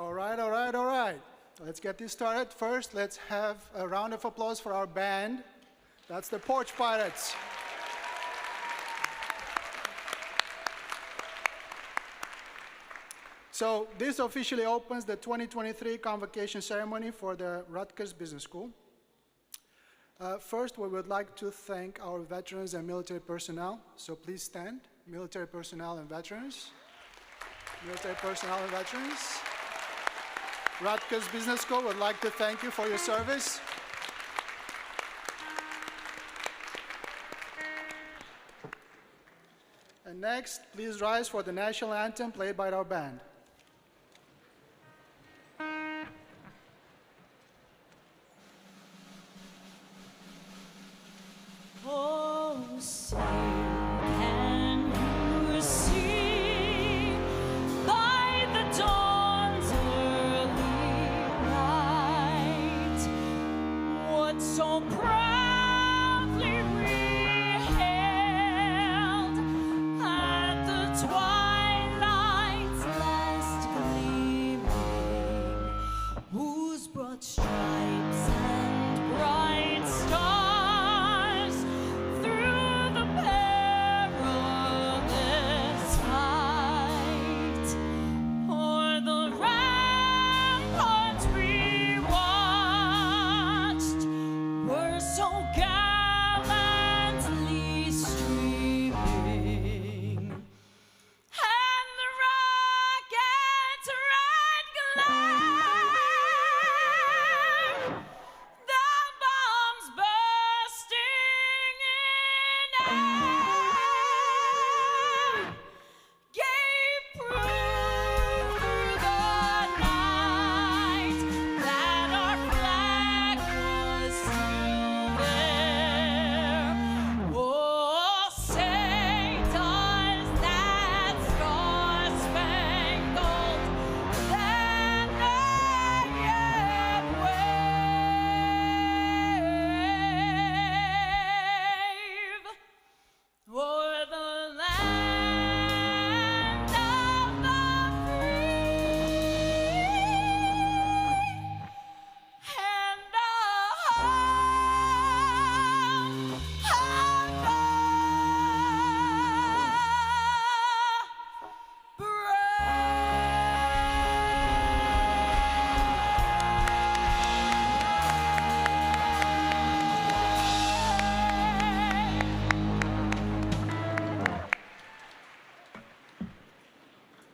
All right, all right, all right. Let's get this started. First, let's have a round of applause for our band. That's the Porch Pirates. So this officially opens the 2023 Convocation ceremony for the Rutgers Business School. First, we would like to thank our veterans and military personnel. So please stand, military personnel and veterans. Military personnel and veterans. Rutgers Business School would like to thank you for your service. And next, please rise for the national anthem played by our band.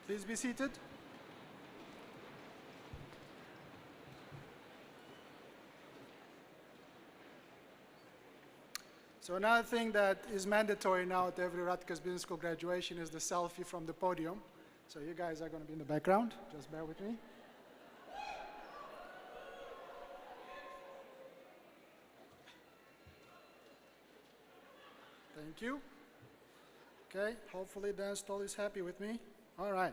Please be seated. So another thing that is mandatory now at every Rutgers Business School graduation is the selfie from the podium. So you guys are going to be in the background. Just bear with me. Thank you. Okay, hopefully Dan Stoll is happy with me. All right.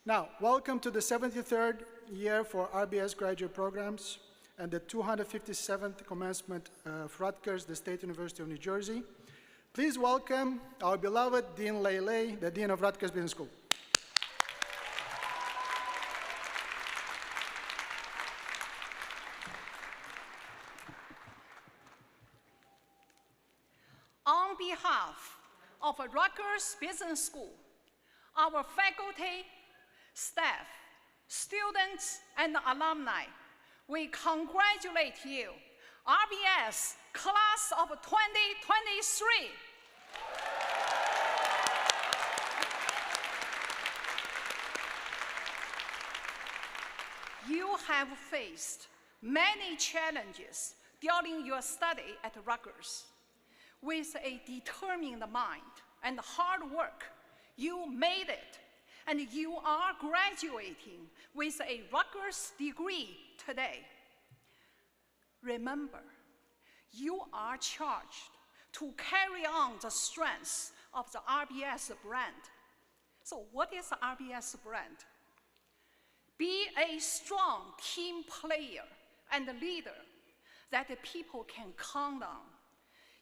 Now, welcome to the 73rd year for RBS graduate programs and the 257th commencement of Rutgers, the State University of New Jersey. Please welcome our beloved Dean Lei, the Dean of Rutgers Business School. On behalf of Rutgers Business School, our faculty, staff, students, and alumni, we congratulate you, RBS Class of 2023. You have faced many challenges during your study at Rutgers. With a determined mind and hard work, you made it, and you are graduating with a Rutgers degree today. Remember, you are charged to carry on the strengths of the RBS brand. So what is the RBS brand? Be a strong team player and leader that the people can count on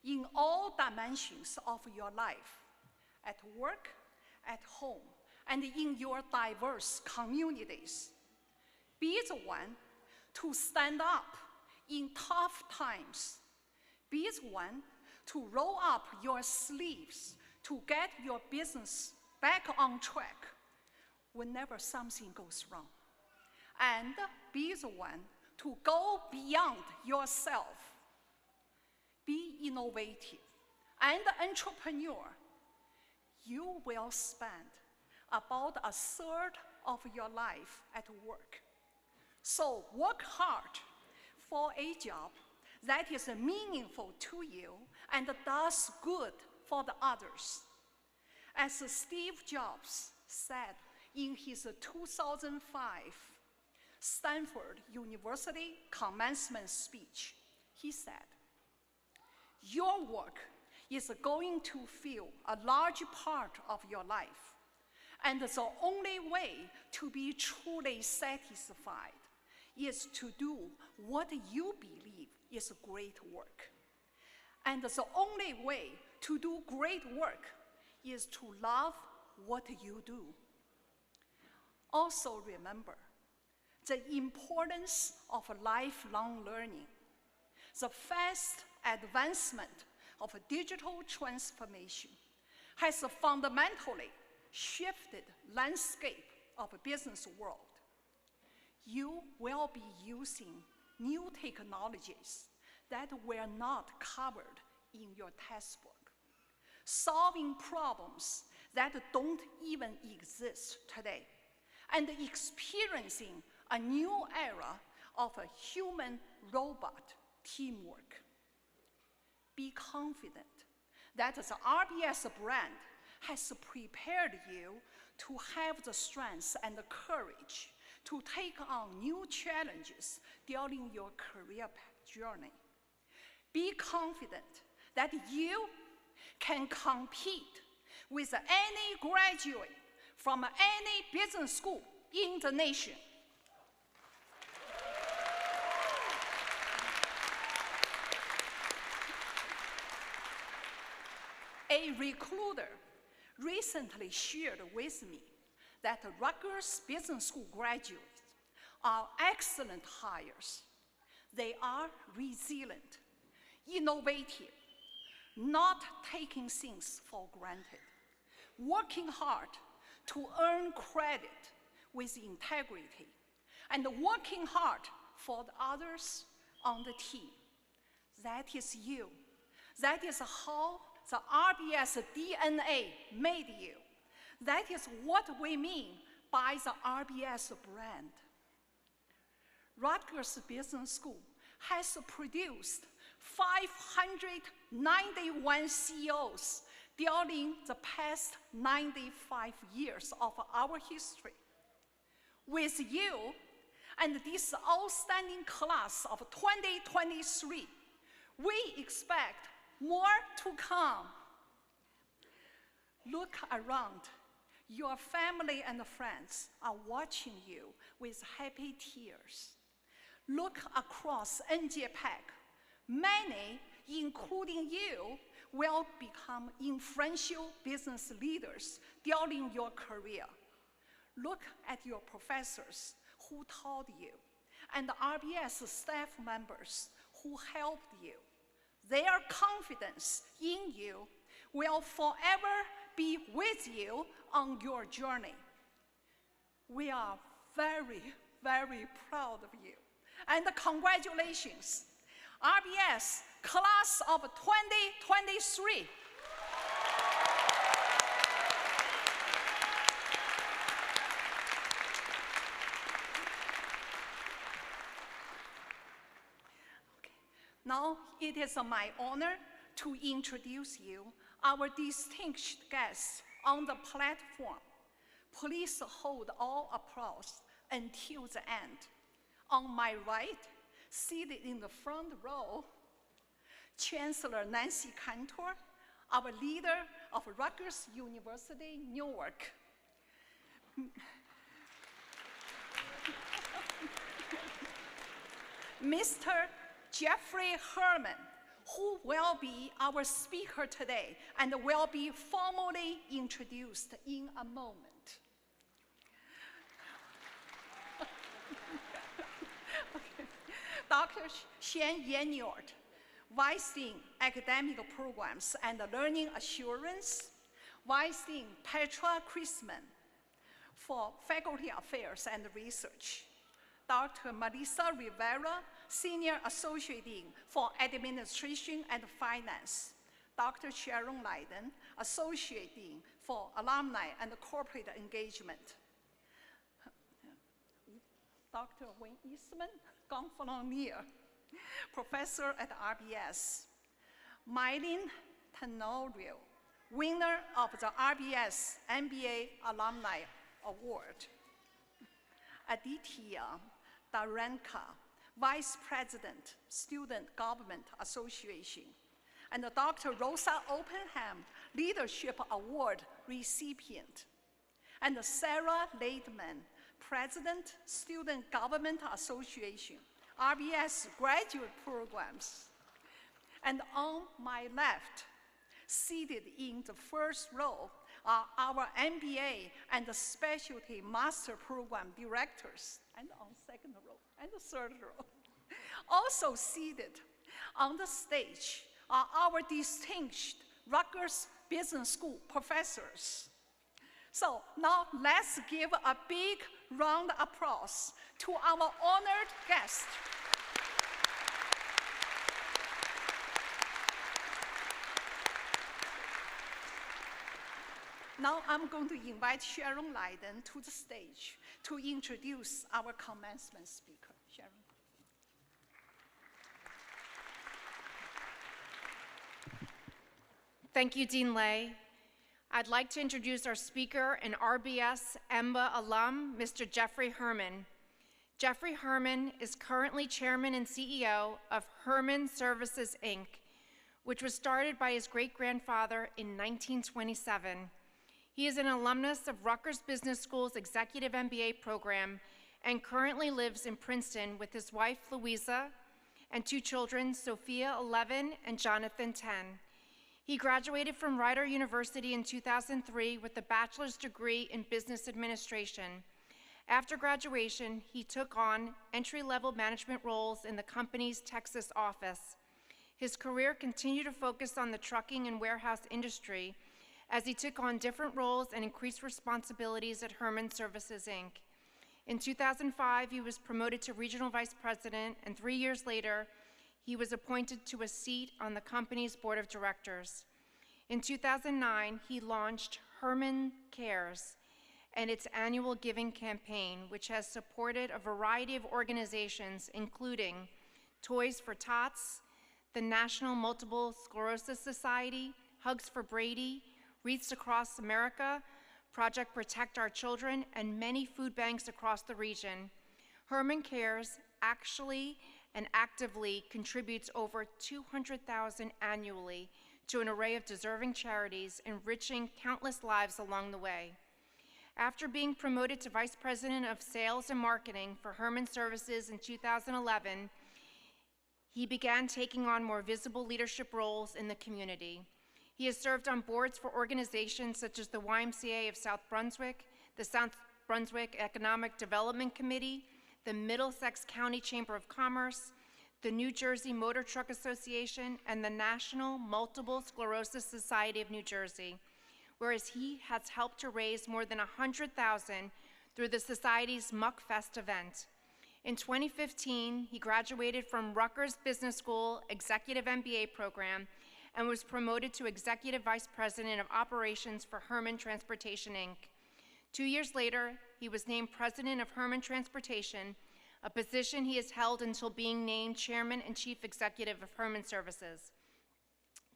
in all dimensions of your life, at work, at home, and in your diverse communities. Be the one to stand up in tough times. Be the one to roll up your sleeves to get your business back on track whenever something goes wrong. And be the one to go beyond yourself. Be innovative and entrepreneur. You will spend about a third of your life at work. So work hard for a job that is meaningful to you and does good for the others. As Steve Jobs said in his 2005 Stanford University commencement speech, he said, "Your work is going to fill a large part of your life, and the only way to be truly satisfied is to do what you believe is great work. And the only way to do great work is to love what you do." Also remember the importance of lifelong learning. The fast advancement of digital transformation has fundamentally shifted the landscape of the business world. You will be using new technologies that were not covered in your textbook, solving problems that don't even exist today, and experiencing a new era of a human-robot teamwork. Be confident that the RBS brand has prepared you to have the strength and the courage to take on new challenges during your career journey. Be confident that you can compete with any graduate from any business school in the nation. A recruiter recently shared with me that Rutgers Business School graduates are excellent hires. They are resilient, innovative, not taking things for granted, working hard to earn credit with integrity, and working hard for the others on the team. That is you. That is how the RBS DNA made you. That is what we mean by the RBS brand. Rutgers Business School has produced 591 CEOs during the past 95 years of our history. With you and this outstanding class of 2023, we expect more to come. Look around. Your family and friends are watching you with happy tears. Look across NJPAC. Many, including you, will become influential business leaders during your career. Look at your professors who taught you and the RBS staff members who helped you. Their confidence in you will forever be with you on your journey. We are very, very proud of you. And congratulations, RBS Class of 2023. Now, it is my honor to introduce you our distinguished guests on the platform. Please hold all applause until the end. On my right, seated in the front row, Chancellor Nancy Cantor, our leader of Rutgers University, Newark. Mr. Jeffrey Herman, who will be our speaker today and will be formally introduced in a moment. Dr. Xian Yanyort, Vice Dean, Academic Programs and Learning Assurance, Vice Dean Petra Chrisman for Faculty Affairs and Research, Dr. Melissa Rivera, Senior Associate Dean for Administration and Finance, Dr. Sharon Leiden, Associate Dean for Alumni and Corporate Engagement, Dr. Wayne Eastman, Gonfalonier, Professor at RBS, Mylene Tenorio, winner of the RBS MBA Alumni Award, Aditya Darenka, Vice President, Student Government Association, and Dr. Rosa Oppenham, Leadership Award recipient, and Sarah Laidman, President, Student Government Association, RBS Graduate Programs. And on my left, seated in the first row, are our MBA and the Specialty Master Program Directors, and on second row and the third row. Also seated on the stage are our distinguished Rutgers Business School professors. So now let's give a big round of applause to our honored guest. Now I'm going to invite Sharon Leiden to the stage to introduce our commencement speaker. Sharon. Thank you, Dean Lay. I'd like to introduce our speaker and RBS EMBA alum, Mr. Jeffrey Herman. Jeffrey Herman is currently chairman and CEO of Herman Services, Inc., which was started by his great-grandfather in 1927. He is an alumnus of Rutgers Business School's Executive MBA program and currently lives in Princeton with his wife, Louisa, and two children, Sophia, 11, and Jonathan, 10. He graduated from Rider University in 2003 with a bachelor's degree in business administration. After graduation, he took on entry-level management roles in the company's Texas office. His career continued to focus on the trucking and warehouse industry as he took on different roles and increased responsibilities at Herman Services, Inc. In 2005, he was promoted to regional vice president, and 3 years later, he was appointed to a seat on the company's board of directors. In 2009, he launched Herman Cares and its annual giving campaign, which has supported a variety of organizations, including Toys for Tots, the National Multiple Sclerosis Society, Hugs for Brady, Wreaths Across America, Project Protect Our Children, and many food banks across the region. Herman Cares actually and actively contributes over $200,000 annually to an array of deserving charities, enriching countless lives along the way. After being promoted to Vice President of Sales and Marketing for Herman Services in 2011, he began taking on more visible leadership roles in the community. He has served on boards for organizations such as the YMCA of South Brunswick, the South Brunswick Economic Development Committee, the Middlesex County Chamber of Commerce, the New Jersey Motor Truck Association, and the National Multiple Sclerosis Society of New Jersey, whereas he has helped to raise more than $100,000 through the Society's Muckfest event. In 2015, he graduated from Rutgers Business School Executive MBA program and was promoted to Executive Vice President of Operations for Herman Transportation, Inc. 2 years later, he was named President of Herman Transportation, a position he has held until being named Chairman and Chief Executive of Herman Services.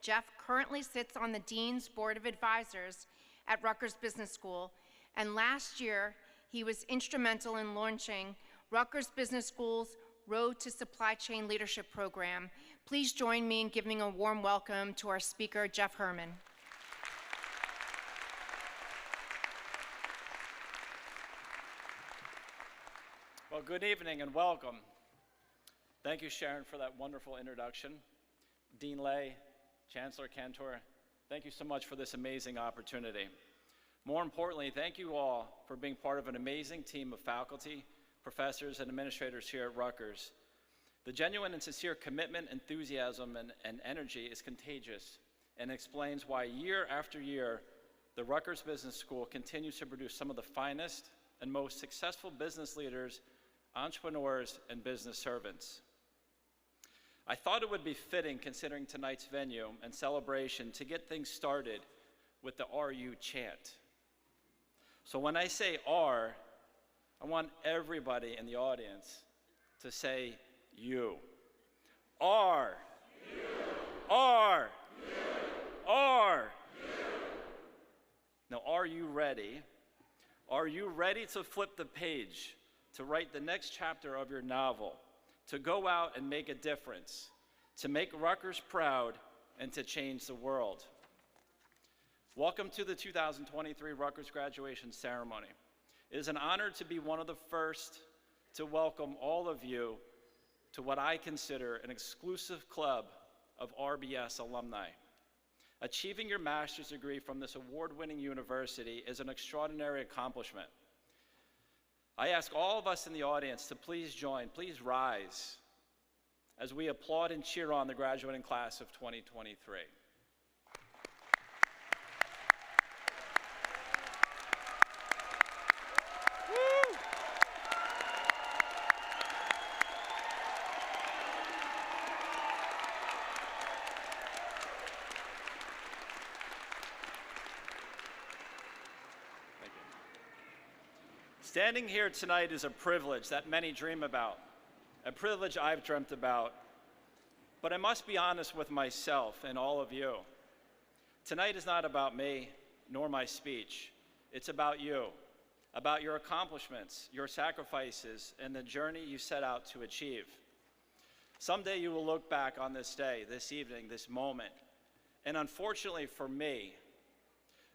Jeff currently sits on the Dean's Board of Advisors at Rutgers Business School, and last year, he was instrumental in launching Rutgers Business School's Road to Supply Chain Leadership Program. Please join me in giving a warm welcome to our speaker, Jeff Herman. Well, good evening and welcome. Thank you, Sharon, for that wonderful introduction. Dean Lay, Chancellor Cantor, thank you so much for this amazing opportunity. More importantly, thank you all for being part of an amazing team of faculty, professors, and administrators here at Rutgers. The genuine and sincere commitment, enthusiasm, and energy is contagious and explains why year after year, the Rutgers Business School continues to produce some of the finest and most successful business leaders, entrepreneurs, and business servants. I thought it would be fitting, considering tonight's venue and celebration, to get things started with the RU chant. So when I say R, I want everybody in the audience to say you. R. You. R. You. R. You. Now, are you ready? Are you ready to flip the page, to write the next chapter of your novel, to go out and make a difference, to make Rutgers proud, and to change the world? Welcome to the 2023 Rutgers graduation ceremony. It is an honor to be one of the first to welcome all of you to what I consider an exclusive club of RBS alumni. Achieving your master's degree from this award-winning university is an extraordinary accomplishment. I ask all of us in the audience to please join, please rise, as we applaud and cheer on the graduating class of 2023. Standing here tonight is a privilege that many dream about, a privilege I've dreamt about. But I must be honest with myself and all of you. Tonight is not about me, nor my speech. It's about you, about your accomplishments, your sacrifices, and the journey you set out to achieve. Someday you will look back on this day, this evening, this moment, and unfortunately for me,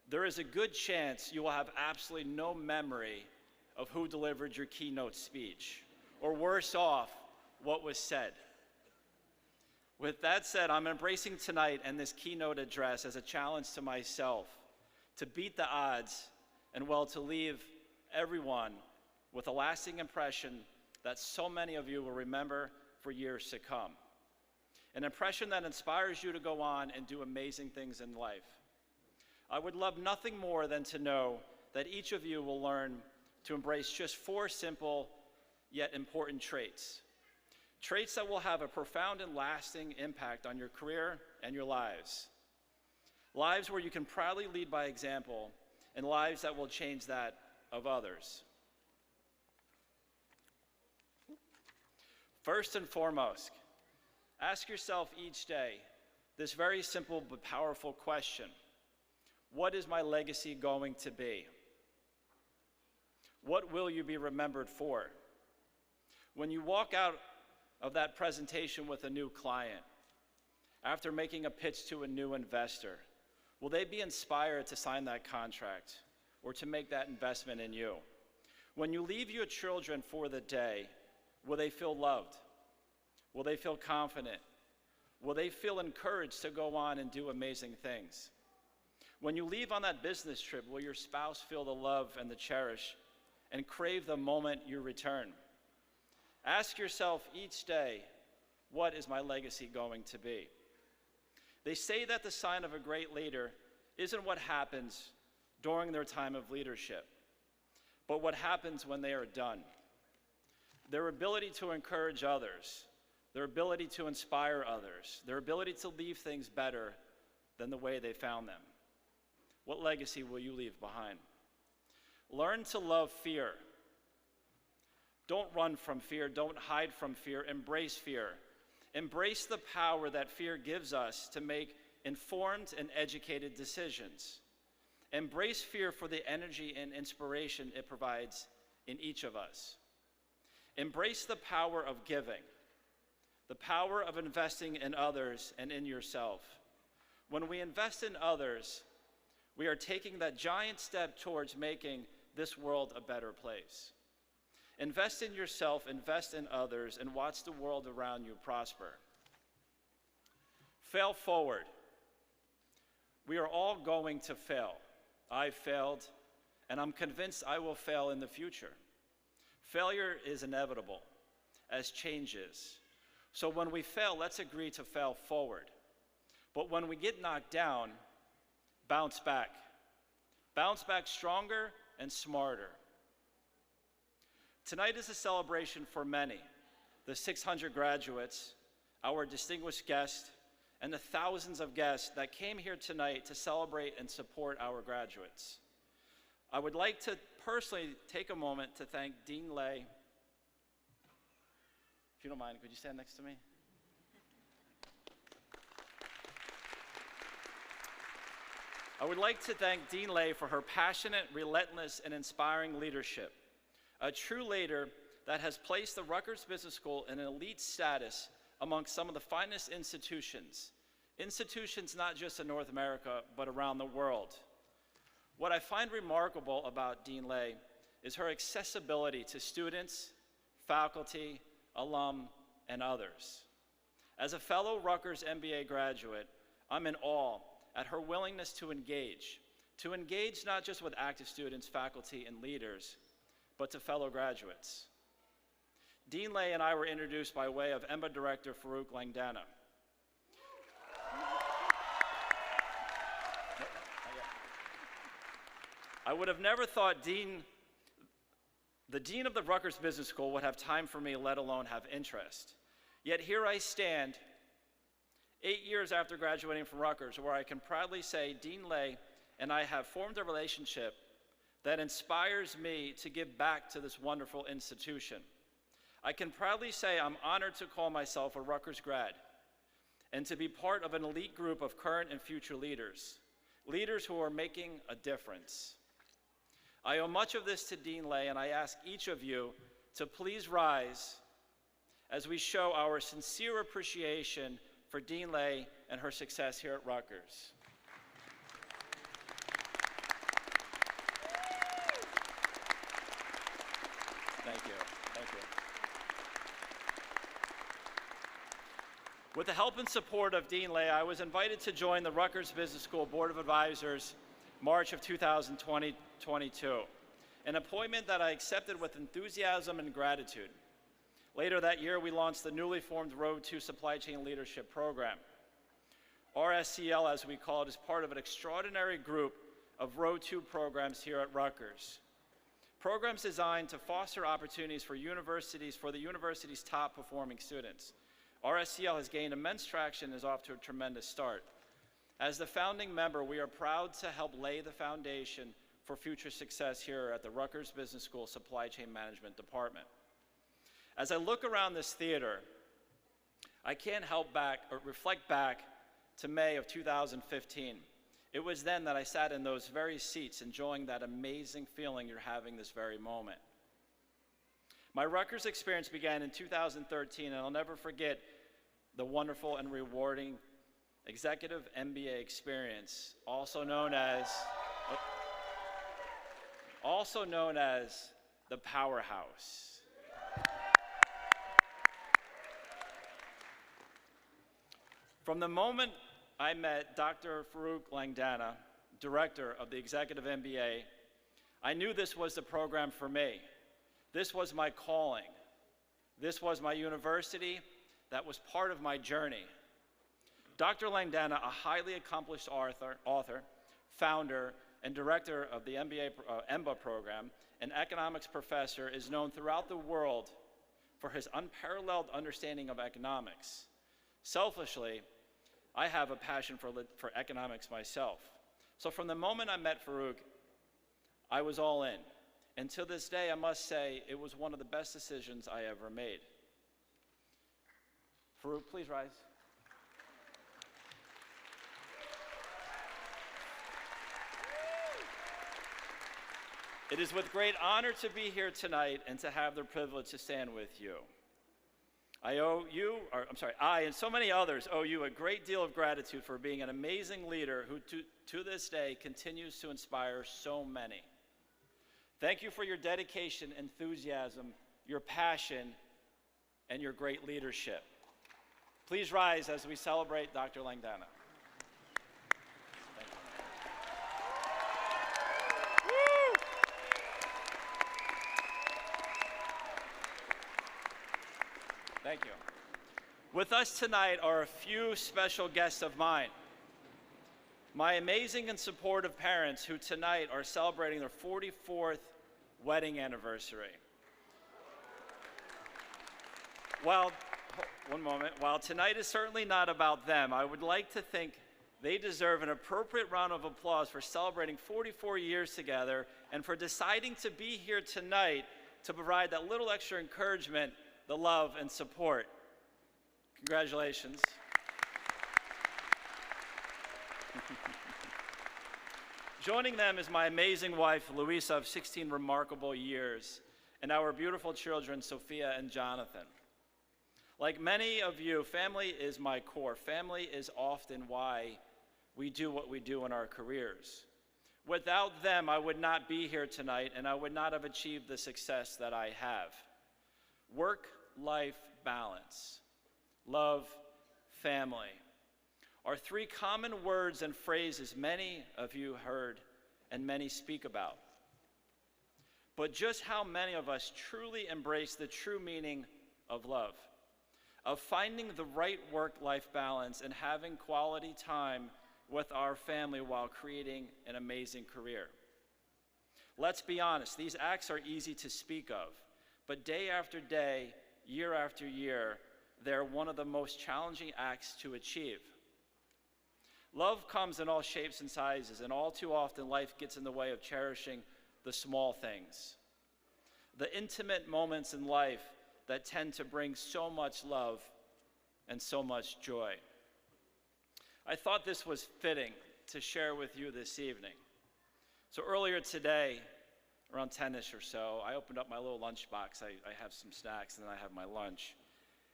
there is a good chance you will have absolutely no memory of who delivered your keynote speech, or worse off, what was said. With that said, I'm embracing tonight and this keynote address as a challenge to myself, to beat the odds, and well, to leave everyone with a lasting impression that so many of you will remember for years to come. An impression that inspires you to go on and do amazing things in life. I would love nothing more than to know that each of you will learn to embrace just 4 simple yet important traits. Traits that will have a profound and lasting impact on your career and your lives. Lives where you can proudly lead by example, and lives that will change that of others. First and foremost, ask yourself each day this very simple but powerful question: what is my legacy going to be? What will you be remembered for? When you walk out of that presentation with a new client, after making a pitch to a new investor, will they be inspired to sign that contract or to make that investment in you? When you leave your children for the day, will they feel loved? Will they feel confident? Will they feel encouraged to go on and do amazing things? When you leave on that business trip, will your spouse feel the love and the cherish and crave the moment you return? Ask yourself each day, what is my legacy going to be? They say that the sign of a great leader isn't what happens during their time of leadership, but what happens when they are done. Their ability to encourage others, their ability to inspire others, their ability to leave things better than the way they found them. What legacy will you leave behind? Learn to love fear. Don't run from fear. Don't hide from fear. Embrace fear. Embrace the power that fear gives us to make informed and educated decisions. Embrace fear for the energy and inspiration it provides in each of us. Embrace the power of giving, the power of investing in others and in yourself. When we invest in others, we are taking that giant step towards making this world a better place. Invest in yourself, invest in others, and watch the world around you prosper. Fail forward. We are all going to fail. I've failed, and I'm convinced I will fail in the future. Failure is inevitable, as change is. So when we fail, let's agree to fail forward. But when we get knocked down, bounce back. Bounce back stronger and smarter. Tonight is a celebration for many, the 600 graduates, our distinguished guests, and the thousands of guests that came here tonight to celebrate and support our graduates. I would like to personally take a moment to thank Dean Lay. If you don't mind, could you stand next to me? I would like to thank Dean Lay for her passionate, relentless, and inspiring leadership. A true leader that has placed the Rutgers Business School in an elite status amongst some of the finest institutions. Institutions not just in North America, but around the world. What I find remarkable about Dean Lay is her accessibility to students, faculty, alum, and others. As a fellow Rutgers MBA graduate, I'm in awe at her willingness to engage not just with active students, faculty, and leaders, but to fellow graduates. Dean Lay and I were introduced by way of EMBA Director Farooq Langdana. I would have never thought the dean of the Rutgers Business School would have time for me, let alone have interest. Yet here I stand, 8 years after graduating from Rutgers, where I can proudly say Dean Lay and I have formed a relationship that inspires me to give back to this wonderful institution. I can proudly say I'm honored to call myself a Rutgers grad and to be part of an elite group of current and future leaders, leaders who are making a difference. I owe much of this to Dean Lay, and I ask each of you to please rise as we show our sincere appreciation for Dean Lay and her success here at Rutgers. Thank you. Thank you. With the help and support of Dean Lay, I was invited to join the Rutgers Business School Board of Advisors March of 2022, an appointment that I accepted with enthusiasm and gratitude. Later that year, we launched the newly formed Road to Supply Chain Leadership Program. RSCL, as we call it, is part of an extraordinary group of Road to programs here at Rutgers. Programs designed to foster opportunities for the university's top performing students. RSCL has gained immense traction and is off to a tremendous start. As the founding member, we are proud to help lay the foundation for future success here at the Rutgers Business School Supply Chain Management Department. As I look around this theater, I can't help reflect back to May of 2015. It was then that I sat in those very seats enjoying that amazing feeling you're having this very moment. My Rutgers experience began in 2013, and I'll never forget the wonderful and rewarding Executive MBA experience, also known as the Powerhouse. From the moment I met Dr. Farooq Langdana, director of the Executive MBA, I knew this was the program for me. This was my calling. This was my university. That was part of my journey. Dr. Langdana, a highly accomplished author, founder, and director of the MBA program, an economics professor, is known throughout the world for his unparalleled understanding of economics. Selfishly, I have a passion for economics myself. So from the moment I met Farooq, I was all in. And to this day, I must say, it was one of the best decisions I ever made. Farooq, please rise. It is with great honor to be here tonight and to have the privilege to stand with you. I and so many others owe you a great deal of gratitude for being an amazing leader who to this day continues to inspire so many. Thank you for your dedication, enthusiasm, your passion, and your great leadership. Please rise as we celebrate Dr. Langdana. Thank you. Woo! Thank you. With us tonight are a few special guests of mine. My amazing and supportive parents who tonight are celebrating their 44th wedding anniversary. While tonight is certainly not about them, I would like to think they deserve an appropriate round of applause for celebrating 44 years together and for deciding to be here tonight to provide that little extra encouragement, the love and support. Congratulations. Joining them is my amazing wife, Louisa, of 16 remarkable years, and our beautiful children, Sophia and Jonathan. Like many of you, family is my core. Family is often why we do what we do in our careers. Without them, I would not be here tonight, and I would not have achieved the success that I have. Work-life balance, love, family are three common words and phrases many of you heard and many speak about. But just how many of us truly embrace the true meaning of love, of finding the right work-life balance and having quality time with our family while creating an amazing career? Let's be honest, these acts are easy to speak of, but day after day, year after year, they're one of the most challenging acts to achieve. Love comes in all shapes and sizes, and all too often life gets in the way of cherishing the small things, the intimate moments in life that tend to bring so much love and so much joy. I thought this was fitting to share with you this evening. So earlier today, around 10-ish or so, I opened up my little lunchbox. I have some snacks, and then I have my lunch.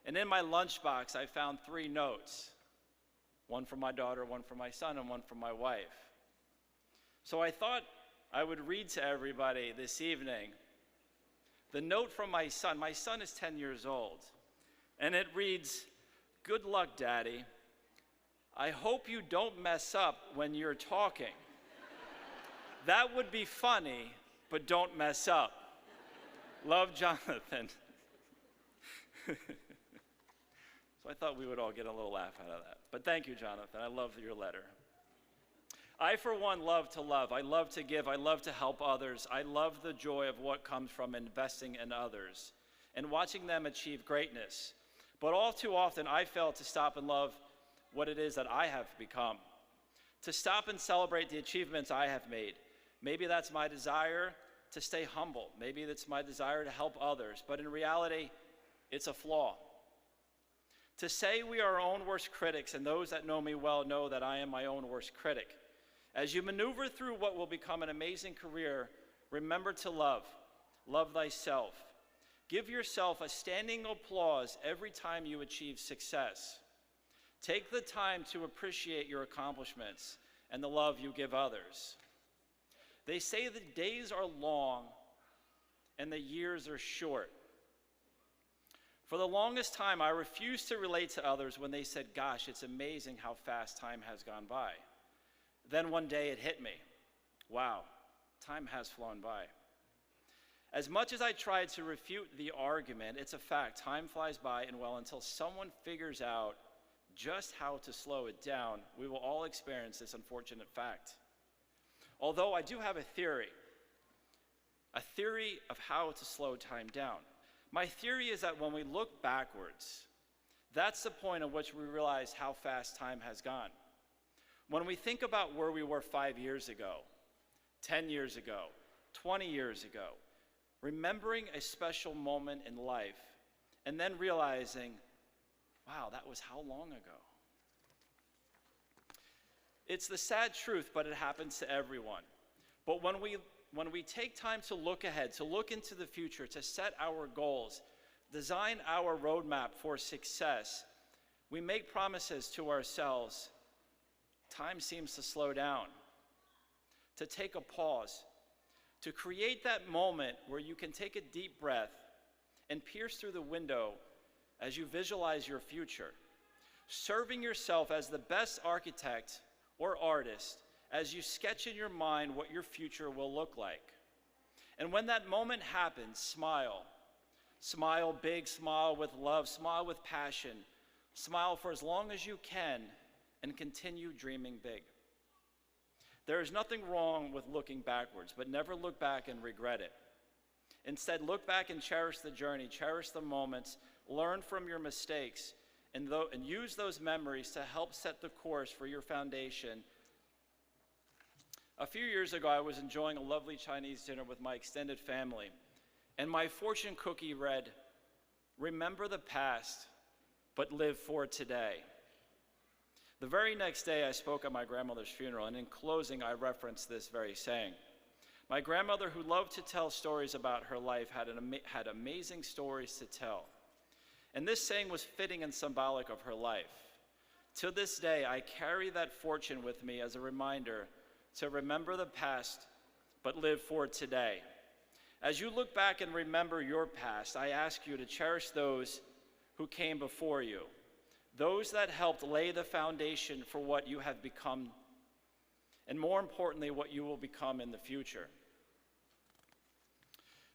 And in my lunchbox, I found 3 notes. One from my daughter, one from my son, and one from my wife. So I thought I would read to everybody this evening the note from my son. My son is 10 years old, and it reads, "Good luck, Daddy. I hope you don't mess up when you're talking. That would be funny, but don't mess up. Love, Jonathan." So I thought we would all get a little laugh out of that. But thank you, Jonathan. I love your letter. I, for one, love to love. I love to give. I love to help others. I love the joy of what comes from investing in others and watching them achieve greatness. But all too often, I fail to stop and love what it is that I have become, to stop and celebrate the achievements I have made. Maybe that's my desire to stay humble. Maybe it's my desire to help others. But in reality, it's a flaw. To say we are our own worst critics, and those that know me well know that I am my own worst critic. As you maneuver through what will become an amazing career, remember to love. Love thyself. Give yourself a standing applause every time you achieve success. Take the time to appreciate your accomplishments and the love you give others. They say the days are long and the years are short. For the longest time, I refused to relate to others when they said, "Gosh, it's amazing how fast time has gone by." Then one day it hit me. Wow, time has flown by. As much as I tried to refute the argument, it's a fact. Time flies by, and well, until someone figures out just how to slow it down, we will all experience this unfortunate fact. Although I do have a theory of how to slow time down. My theory is that when we look backwards, that's the point at which we realize how fast time has gone. When we think about where we were 5 years ago, 10 years ago, 20 years ago, remembering a special moment in life, and then realizing, wow, that was how long ago? It's the sad truth, but it happens to everyone. But when we take time to look ahead, to look into the future, to set our goals, design our roadmap for success, we make promises to ourselves. Time seems to slow down, to take a pause, to create that moment where you can take a deep breath and pierce through the window as you visualize your future, serving yourself as the best architect or artist as you sketch in your mind what your future will look like. And when that moment happens, smile. Smile big, smile with love, smile with passion. Smile for as long as you can and continue dreaming big. There is nothing wrong with looking backwards, but never look back and regret it. Instead, look back and cherish the journey, cherish the moments, learn from your mistakes, and use those memories to help set the course for your foundation. A few years ago, I was enjoying a lovely Chinese dinner with my extended family, and my fortune cookie read, "Remember the past, but live for today." The very next day, I spoke at my grandmother's funeral, and in closing, I referenced this very saying. My grandmother, who loved to tell stories about her life, had amazing stories to tell. And this saying was fitting and symbolic of her life. To this day, I carry that fortune with me as a reminder to remember the past, but live for today. As you look back and remember your past, I ask you to cherish those who came before you, those that helped lay the foundation for what you have become, and more importantly, what you will become in the future.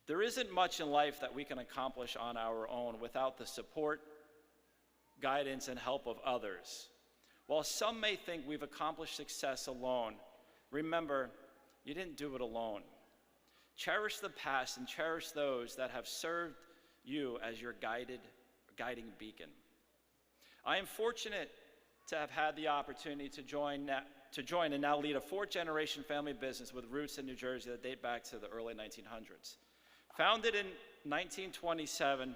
There isn't much in life that we can accomplish on our own without the support, guidance, and help of others. While some may think we've accomplished success alone, remember, you didn't do it alone. Cherish the past and cherish those that have served you as your guiding beacon. I am fortunate to have had the opportunity to join and now lead a fourth-generation family business with roots in New Jersey that date back to the early 1900s. Founded in 1927,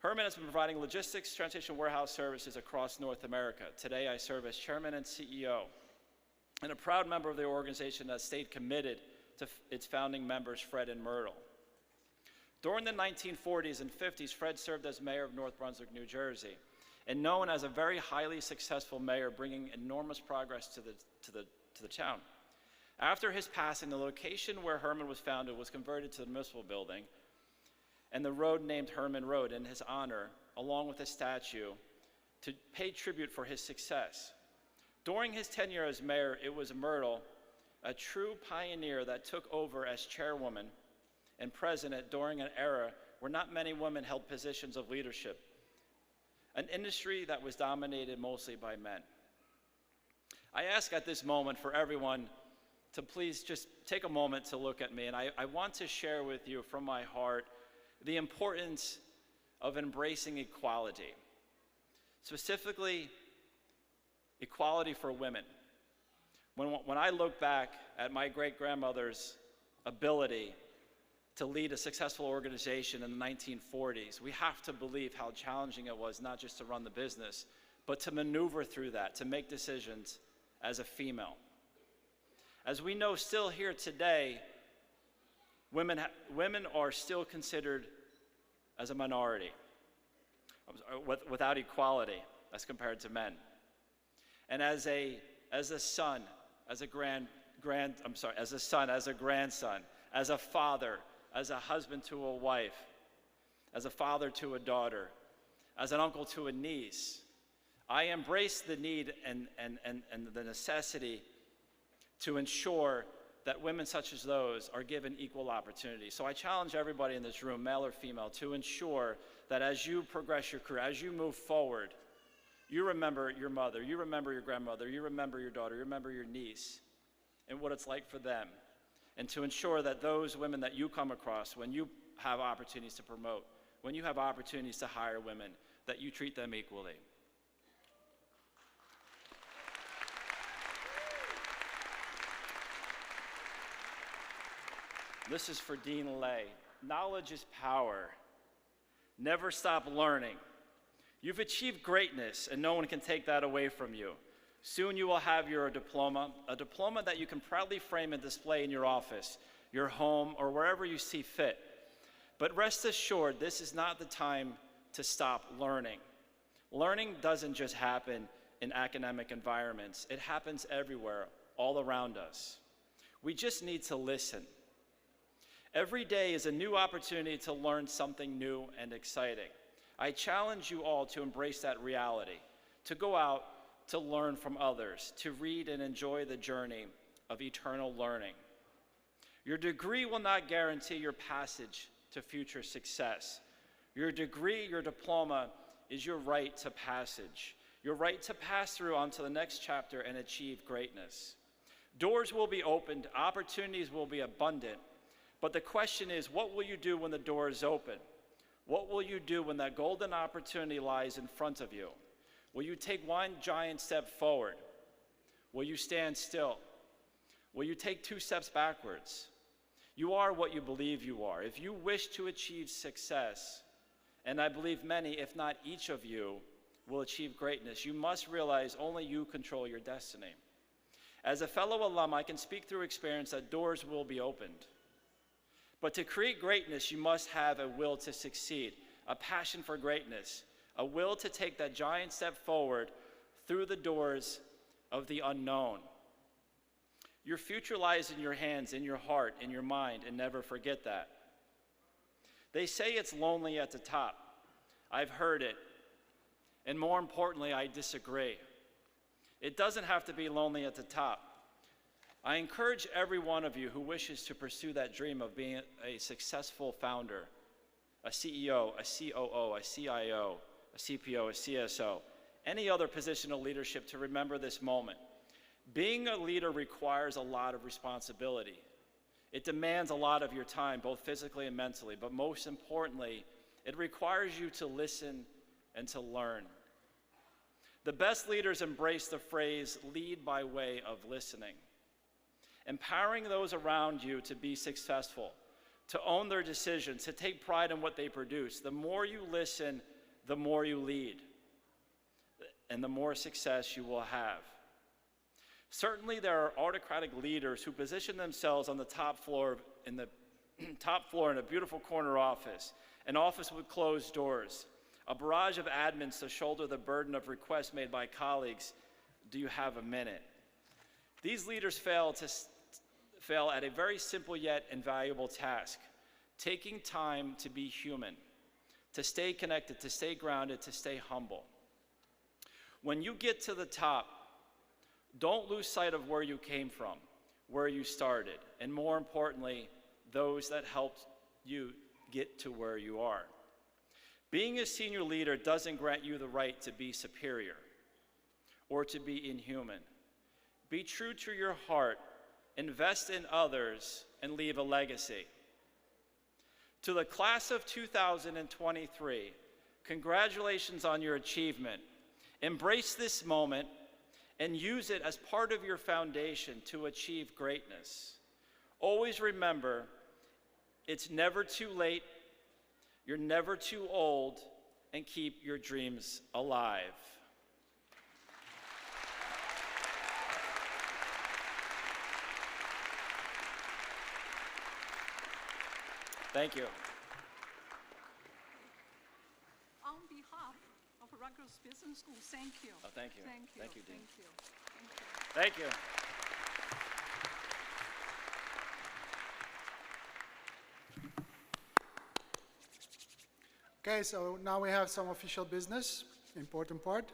Herman has been providing logistics, transportation, warehouse services across North America. Today, I serve as chairman and CEO, and a proud member of the organization that stayed committed to its founding members, Fred and Myrtle. During the 1940s and 50s, Fred served as mayor of North Brunswick, New Jersey, and known as a very highly successful mayor, bringing enormous progress to the town. After his passing, the location where Herman was founded was converted to the municipal building, and the road named Herman Road in his honor, along with a statue, to pay tribute for his success. During his tenure as mayor, it was Myrtle, a true pioneer, that took over as chairwoman and president during an era where not many women held positions of leadership, an industry that was dominated mostly by men. I ask at this moment for everyone to please just take a moment to look at me, and I want to share with you from my heart the importance of embracing equality, specifically equality for women. When I look back at my great-grandmother's ability to lead a successful organization in the 1940s, we have to believe how challenging it was, not just to run the business, but to maneuver through that, to make decisions as a female. As we know still here today, women are still considered as a minority, without equality as compared to men. And as a son, as a grandson, as a father, as a husband to a wife, as a father to a daughter, as an uncle to a niece, I embrace the need and the necessity to ensure that women such as those are given equal opportunity. So I challenge everybody in this room, male or female, to ensure that as you progress your career, as you move forward, you remember your mother, you remember your grandmother, you remember your daughter, you remember your niece, and what it's like for them. And to ensure that those women that you come across, when you have opportunities to promote, when you have opportunities to hire women, that you treat them equally. This is for Dean Lay. Knowledge is power. Never stop learning. You've achieved greatness, and no one can take that away from you. Soon you will have your diploma, a diploma that you can proudly frame and display in your office, your home, or wherever you see fit. But rest assured, this is not the time to stop learning. Learning doesn't just happen in academic environments. It happens everywhere, all around us. We just need to listen. Every day is a new opportunity to learn something new and exciting. I challenge you all to embrace that reality, to go out to learn from others, to read and enjoy the journey of eternal learning. Your degree will not guarantee your passage to future success. Your degree, your diploma, is your right to passage, your right to pass through onto the next chapter and achieve greatness. Doors will be opened, opportunities will be abundant, but the question is, what will you do when the door is open? What will you do when that golden opportunity lies in front of you? Will you take one giant step forward? Will you stand still? Will you take 2 steps backwards? You are what you believe you are. If you wish to achieve success, and I believe many, if not each of you, will achieve greatness, you must realize only you control your destiny. As a fellow alum, I can speak through experience that doors will be opened. But to create greatness, you must have a will to succeed, a passion for greatness, a will to take that giant step forward through the doors of the unknown. Your future lies in your hands, in your heart, in your mind, and never forget that. They say it's lonely at the top. I've heard it. And more importantly, I disagree. It doesn't have to be lonely at the top. I encourage every one of you who wishes to pursue that dream of being a successful founder, a CEO, a COO, a CIO, a CPO, a CSO, any other position of leadership, to remember this moment. Being a leader requires a lot of responsibility. It demands a lot of your time, both physically and mentally, but most importantly, it requires you to listen and to learn. The best leaders embrace the phrase, lead by way of listening. Empowering those around you to be successful, to own their decisions, to take pride in what they produce. The more you listen, the more you lead, and the more success you will have. Certainly there are autocratic leaders who position themselves on the top floor in a beautiful corner office, an office with closed doors, a barrage of admins to shoulder the burden of requests made by colleagues. Do you have a minute? These leaders fail at a very simple yet invaluable task, taking time to be human, to stay connected, to stay grounded, to stay humble. When you get to the top, don't lose sight of where you came from, where you started, and more importantly, those that helped you get to where you are. Being a senior leader doesn't grant you the right to be superior or to be inhuman. Be true to your heart, invest in others, and leave a legacy. To the class of 2023, congratulations on your achievement. Embrace this moment and use it as part of your foundation to achieve greatness. Always remember, it's never too late, you're never too old, and keep your dreams alive. Thank you. On behalf of Rutgers Business School, thank you. Oh, thank you. Thank you. Thank you, Dean. Thank you. Thank you. Okay, so now we have some official business, important part.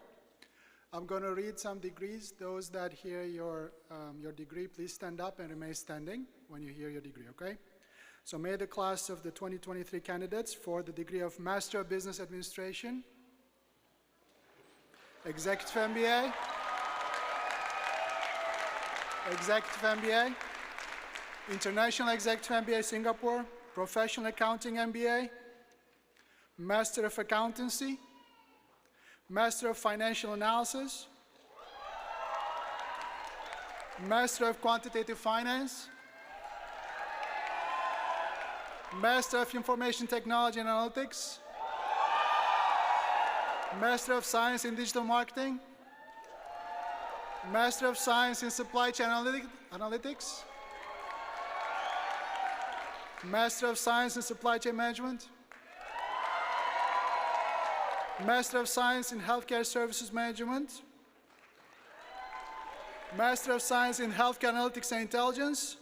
I'm going to read some degrees. Those that hear your degree, please stand up and remain standing when you hear your degree, okay? So may the class of the 2023 candidates for the degree of Master of Business Administration, Executive MBA, International Executive MBA Singapore, Professional Accounting MBA, Master of Accountancy, Master of Financial Analysis, Master of Quantitative Finance, Master of Information Technology and Analytics, Master of Science in Digital Marketing, Master of Science in Supply Chain Analytics, Master of Science in Supply Chain Management, Master of Science in Healthcare Services Management, Master of Science in Healthcare Analytics and Intelligence,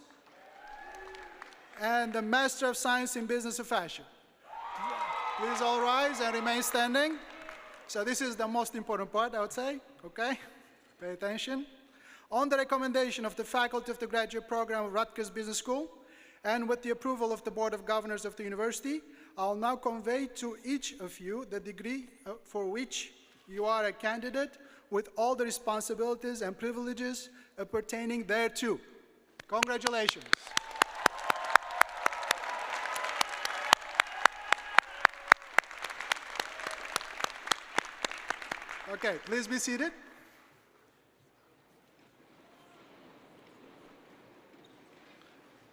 and the Master of Science in Business of Fashion. Please all rise and remain standing. So this is the most important part, I would say, okay? Pay attention. On the recommendation of the faculty of the graduate program of Rutgers Business School, and with the approval of the Board of Governors of the university, I'll now convey to each of you the degree for which you are a candidate with all the responsibilities and privileges pertaining thereto. Congratulations. Okay, please be seated.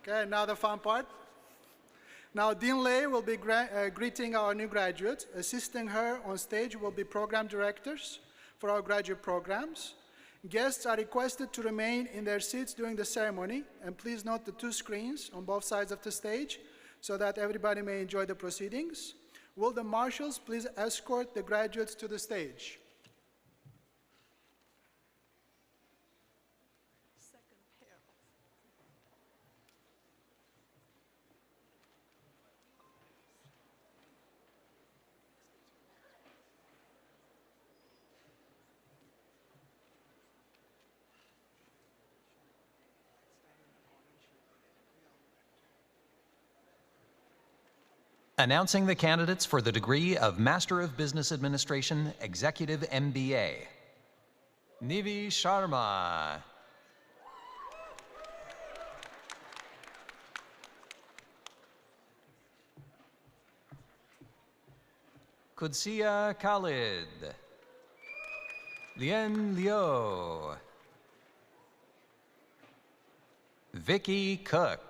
Okay, now the fun part. Now, Dean Lay will be greeting our new graduates. Assisting her on stage will be program directors for our graduate programs. Guests are requested to remain in their seats during the ceremony, and please note the 2 screens on both sides of the stage so that everybody may enjoy the proceedings. Will the marshals please escort the graduates to the stage? Announcing the candidates for the degree of Master of Business Administration, Executive MBA. Nivi Sharma. Kudsia Khalid. Lien Liu. Vicky Cook.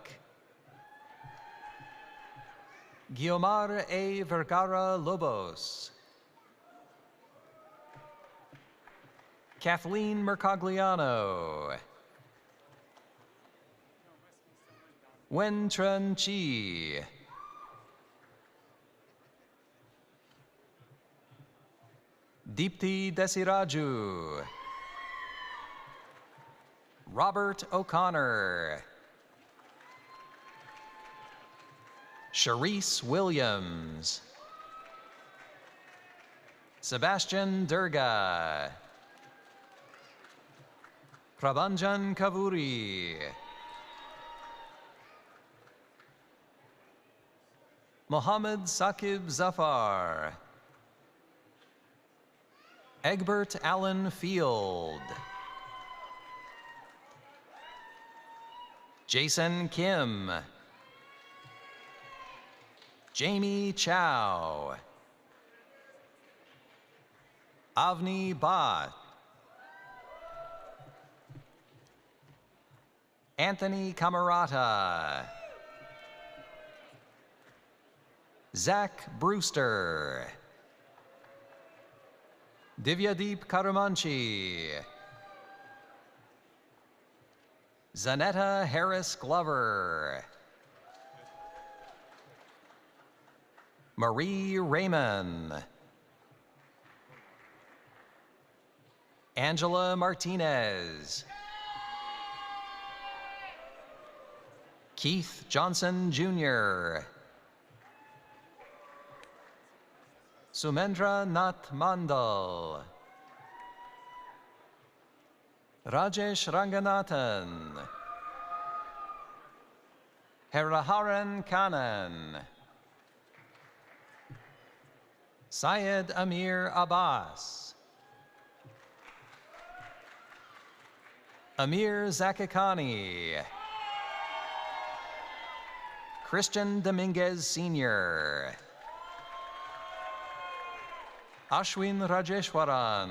Guiomar A. Vergara Lobos. Kathleen Mercogliano. Wen Trun Chi. Deepthi Desiraju. Robert O'Connor. Sharice Williams. Sebastian Durga. Prabhanjan Kavuri. Mohammed Saqib Zafar. Egbert Allen Field. Jason Kim. Jamie Chow. Avni Bhatt. Anthony Camerata. Zach Brewster. Divyadeep Karamanchi. Zanetta Harris Glover. Marie Raymond. Angela Martinez. Keith Johnson Jr. Sumendra Nath Mandal. Rajesh Ranganathan. Hariharan Kanan. Syed Amir Abbas. Amir Zakakani. Christian Dominguez Sr. Ashwin Rajeshwaran.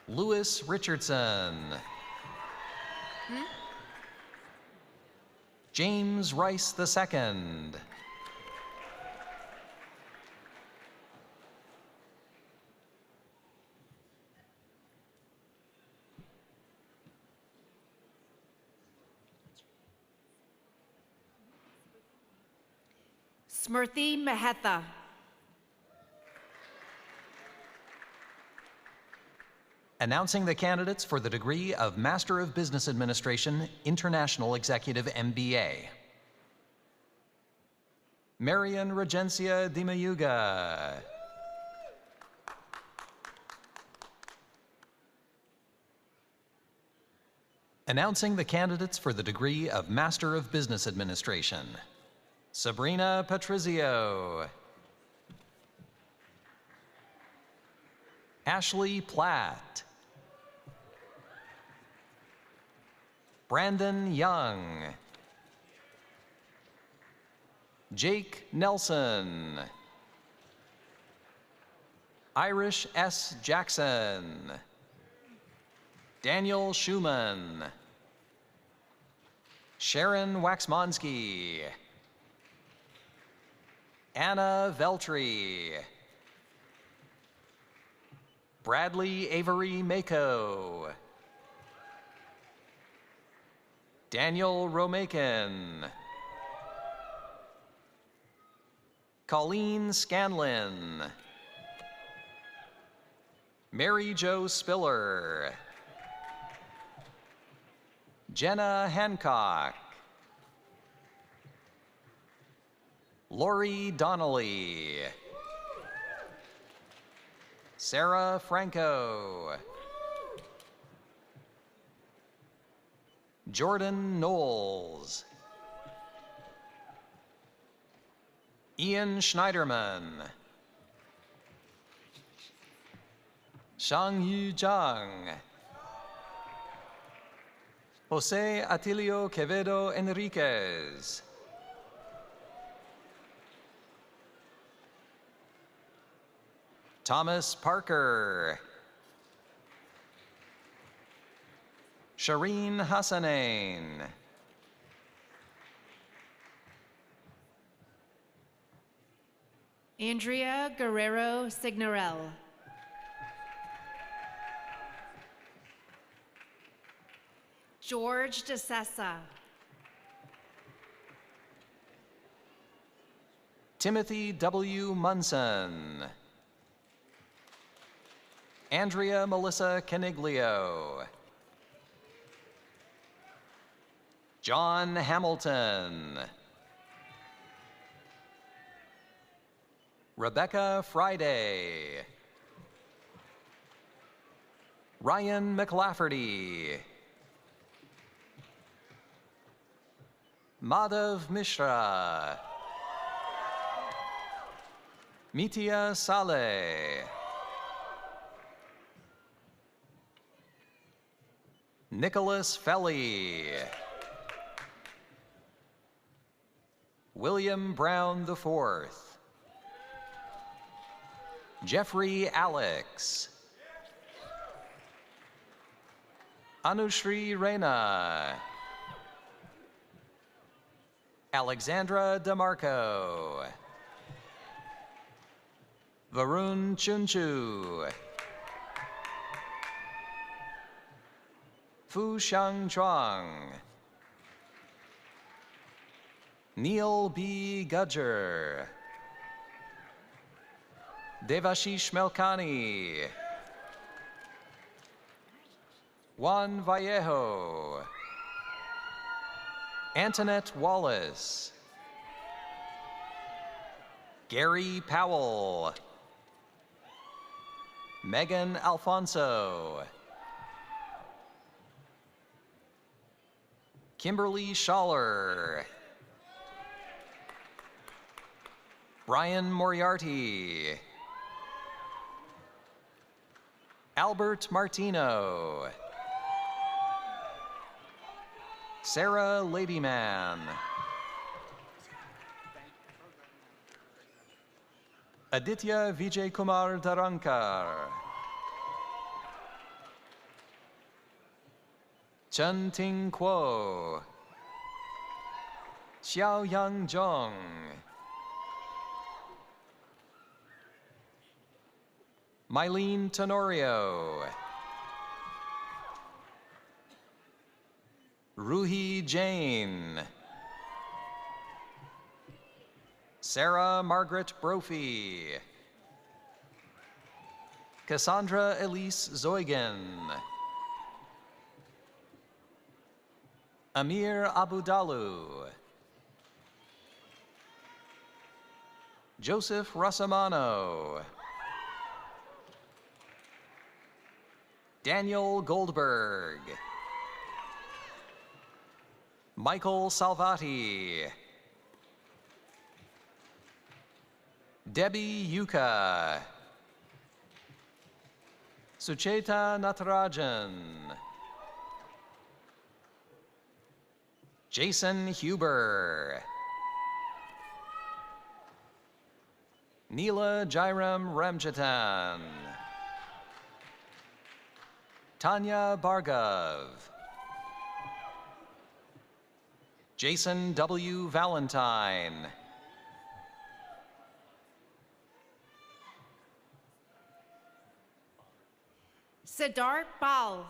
Louis Richardson. James Rice II. Smriti Mehta. Announcing the candidates for the degree of Master of Business Administration, International Executive MBA. Marian Regencia Dimayuga. Announcing the candidates for the degree of Master of Business Administration. Sabrina Patrizio. Ashley Platt. Brandon Young. Jake Nelson. Irish S. Jackson. Daniel Schumann. Sharon Waxmonsky. Anna Veltri. Bradley Avery Mako. Daniel Romakin. Colleen Scanlon. Mary Jo Spiller. Jenna Hancock. Lori Donnelly. Sarah Franco. Jordan Knowles. Ian Schneiderman. Shangyu Zhang. Jose Atilio Quevedo Enriquez. Thomas Parker. Shireen Hassanain. Andrea Guerrero Signorel. George DeSessa. Timothy W. Munson. Andrea Melissa Caniglio. John Hamilton. Rebecca Friday. Ryan McLafferty. Madhav Mishra. Mitya Saleh. Nicholas Felly. William Brown IV. Jeffrey Alex. Anushri Reina. Alexandra DeMarco. Varun Chunchu. Fu Xiang Chuang. Neil B. Gudger. Devashish Melkani. Juan Vallejo. Antoinette Wallace. Gary Powell. Megan Alfonso. Kimberly Schaller. Brian Moriarty. Albert Martino. Sarah Ladyman. Aditya Vijay Kumar Dharankar. Chen Ting Kuo. Xiao Yang Zhong. Mylene Tenorio. Ruhi Jain. Sarah Margaret Brophy. Cassandra Elise Zoigan. Amir Abudalu. Joseph Rassamano. Daniel Goldberg. Michael Salvati. Debbie Yuka. Sucheta Natarajan. Jason Huber. Neela Jairam Ramjatan. Tanya Bhargav. Jason W. Valentine. Siddharth Bal.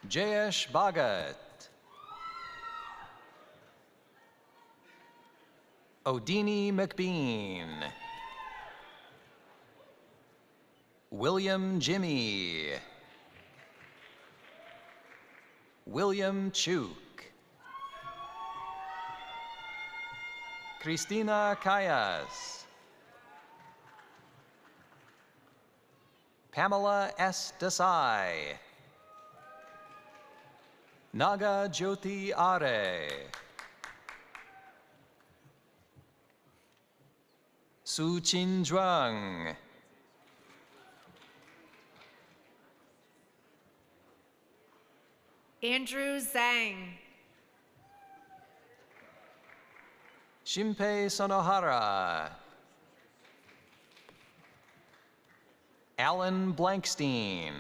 Jayesh Bhagat. Odini McBean. William Jimmy. William Chuk. Christina Kayas. Pamela S. Desai. Naga Jyoti Are. Su Chin Zhuang. Andrew Zhang. Shinpei Sonohara. Alan Blankstein.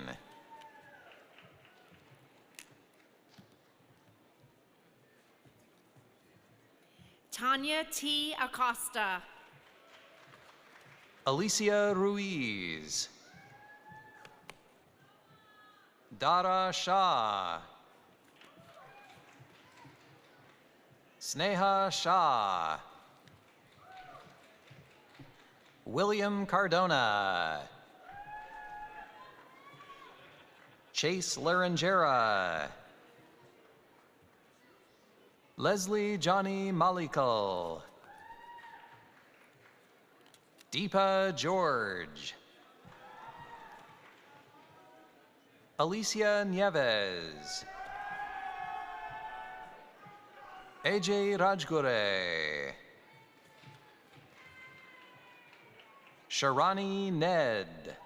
Tanya T. Acosta. Alicia Ruiz. Dara Shah. Sneha Shah. William Cardona. Chase Larangera. Leslie Johnny Malikal. Deepa George. Alicia Nieves. AJ Rajgure. Sharani Ned.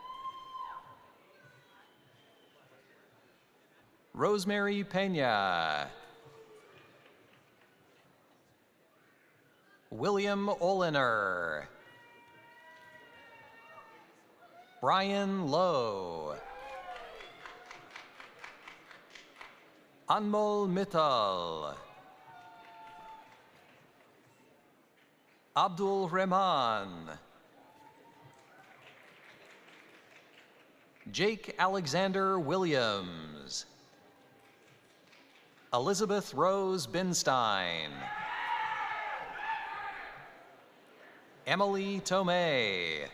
Rosemary Pena. William Oliner. Brian Lowe. Anmol Mittal. Abdul Rahman. Jake Alexander Williams. Elizabeth Rose Binstein. Emily Tomei.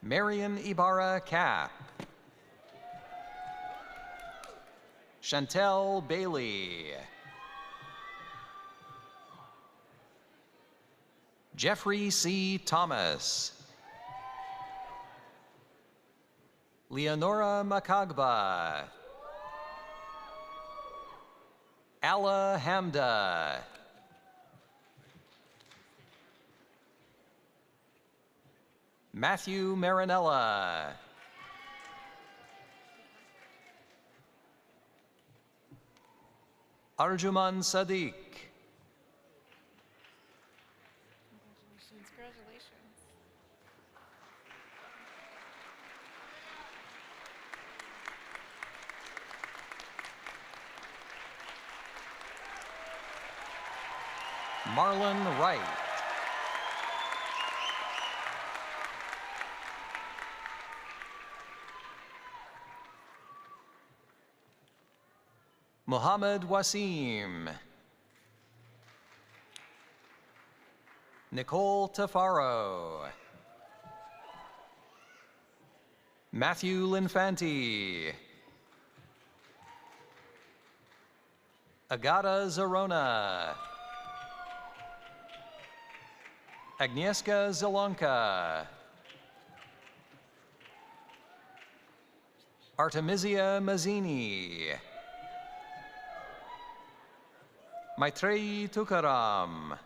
Marion Ibarra Cap. Chantel Bailey. Jeffrey C. Thomas. Leonora Makagba. Alla Hamda. Matthew Marinella. Arjuman Sadiq. Congratulations. Marlon Wright. Muhammad Wasim. Nicole Tafaro. Matthew Linfanti. Agata Zarona. Agnieszka Zelonka. Artemisia Mazzini. Maitreyi Tukaram.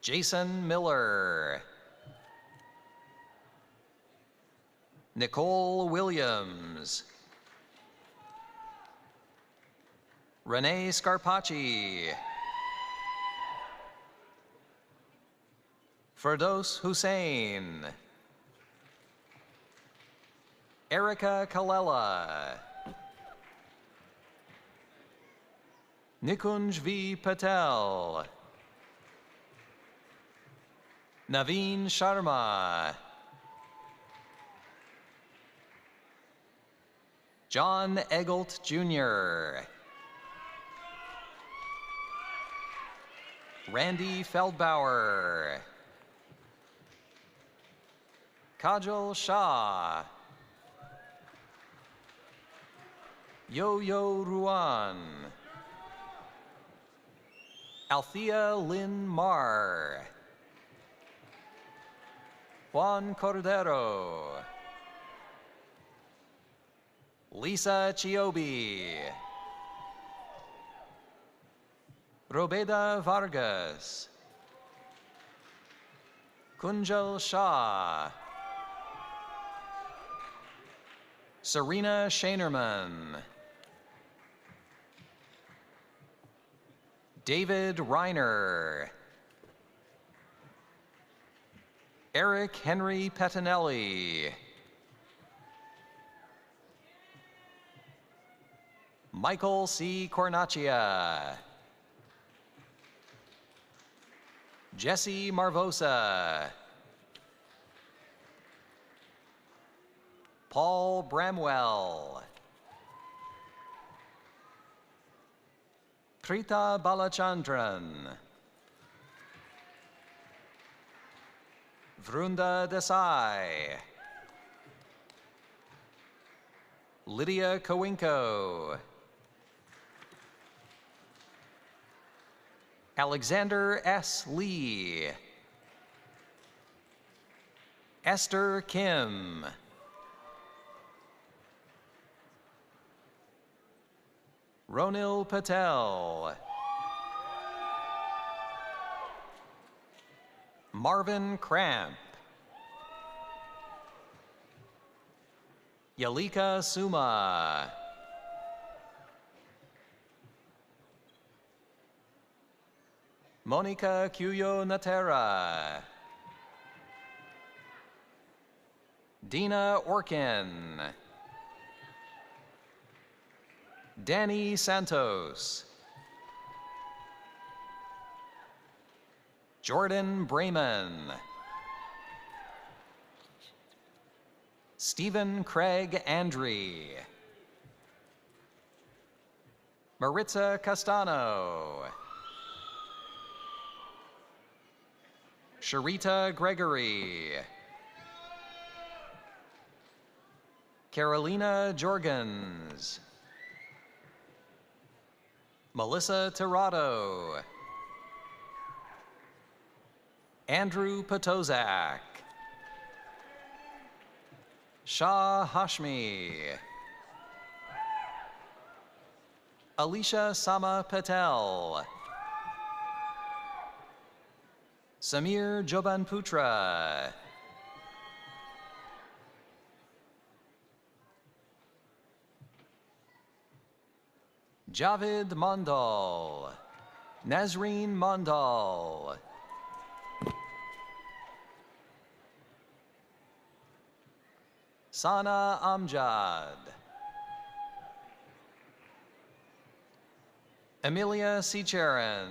Jason Miller. Nicole Williams. Renee Scarpacci. Firdos Hussein. Erica Kalela. Nikunj V. Patel. Naveen Sharma. John Egalt Jr. Randy Feldbauer. Kajal Shah. Yo-Yo Ruan. Althea Lynn Marr. Juan Cordero. Lisa Chiobi. Robeda Vargas. Kunjal Shah. Serena Shainerman. David Reiner. Eric Henry Pettinelli. Michael C. Cornacchia. Jesse Marvosa. Paul Bramwell. Prita Balachandran. Vrunda Desai. Lydia Kowinko. Alexander S. Lee. Esther Kim. Ronil Patel. Marvin Cramp. Yalika Suma. Monica Cuyo Natera. Dina Orkin. Danny Santos. Jordan Brayman. Stephen Craig Andre. Maritza Castano. Sharita Gregory. Carolina Jorgens. Melissa Tirado. Andrew Potozak. Shah Hashmi. Alicia Sama Patel. Samir Jobanputra. Javid Mondal. Nazreen Mondal. Sana Amjad. Emilia Sicharan.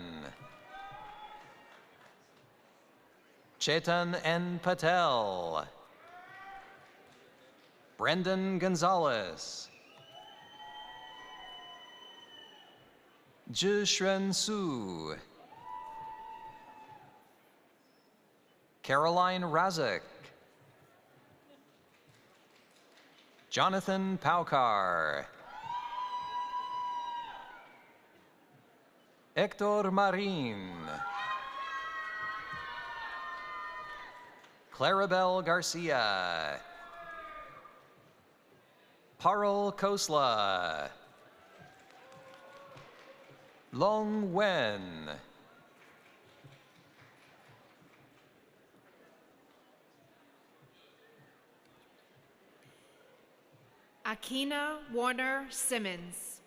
Chetan N. Patel. Brendan Gonzalez. Zhishren Su. Caroline Razik. Jonathan Paukar. Hector Marin. Clarabelle Garcia. Parul Khosla. Long Wen. Akina Warner Simmons.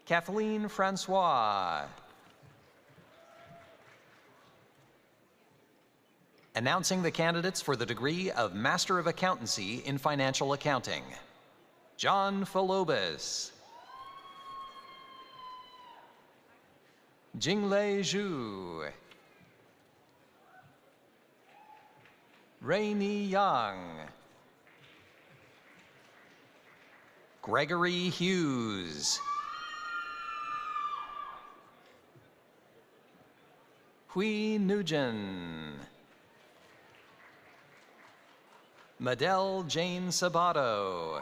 Kathleen Francois. Announcing the candidates for the degree of Master of Accountancy in Financial Accounting. John Falobis. Jinglei Zhu. Rainey Yang. Gregory Hughes. Hui Nugent. Madel Jane Sabato.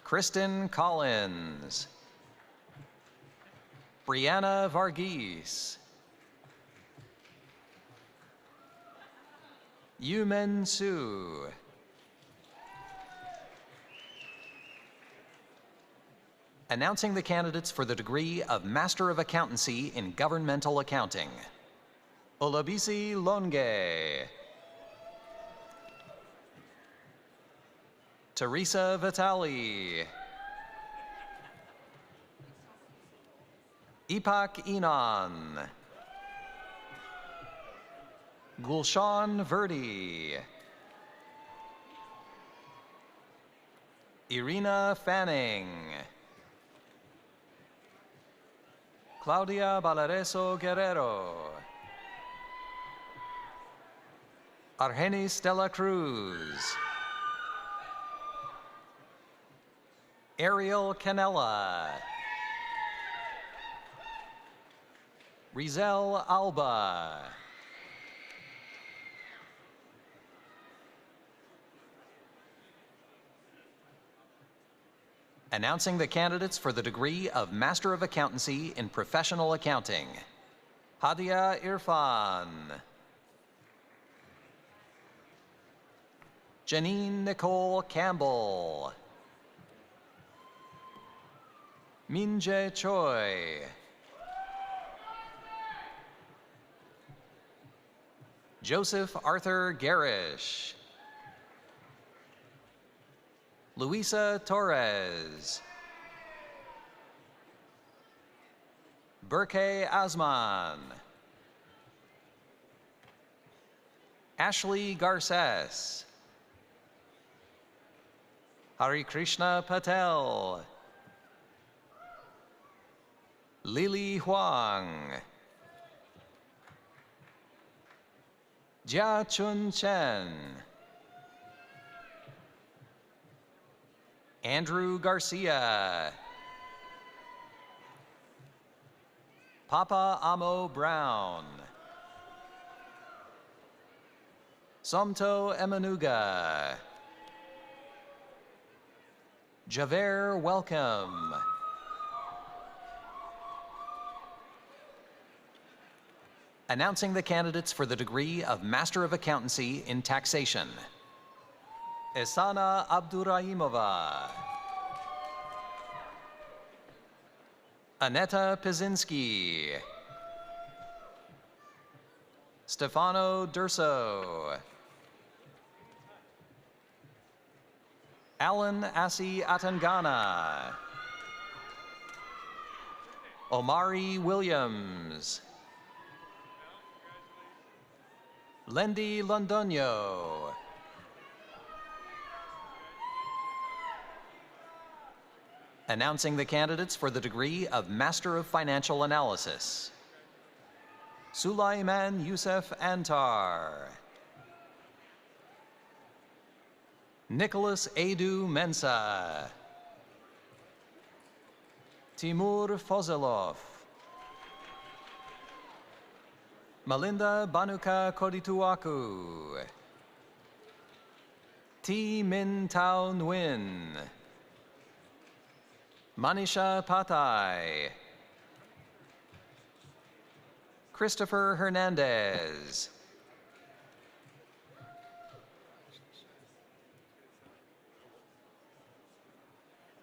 Kristen Collins. Brianna Varghese. Yumen Su. Announcing the candidates for the degree of Master of Accountancy in Governmental Accounting. Olabisi Longe. Teresa Vitali. Ipak Inan. Gulshan Verdi. Irina Fanning. Claudia Balareso Guerrero. Argenis de la Cruz. Ariel Canella. Rizel Alba. Announcing the candidates for the degree of Master of Accountancy in Professional Accounting. Hadia Irfan. Janine Nicole Campbell. Minjae Choi. Joseph Arthur Garish. Luisa Torres. Berke Asman. Ashley Garces. Hari Krishna Patel. Lily Huang. Jia Chun Chen. Andrew Garcia. Papa Amo Brown. Somto Emanuga. Javer Welcome. Announcing the candidates for the degree of Master of Accountancy in Taxation. Esana Abdurahimova. Aneta Pizinski. Stefano Durso. Alan Asi Atangana. Omari Williams. Lendi Londonio. Announcing the candidates for the degree of Master of Financial Analysis. Sulaiman Youssef Antar. Nicholas Adu Mensa. Timur Fozelov. Melinda Banuka Kodituaku. T. Min Tao Nguyen. Manisha Patai. Christopher Hernandez.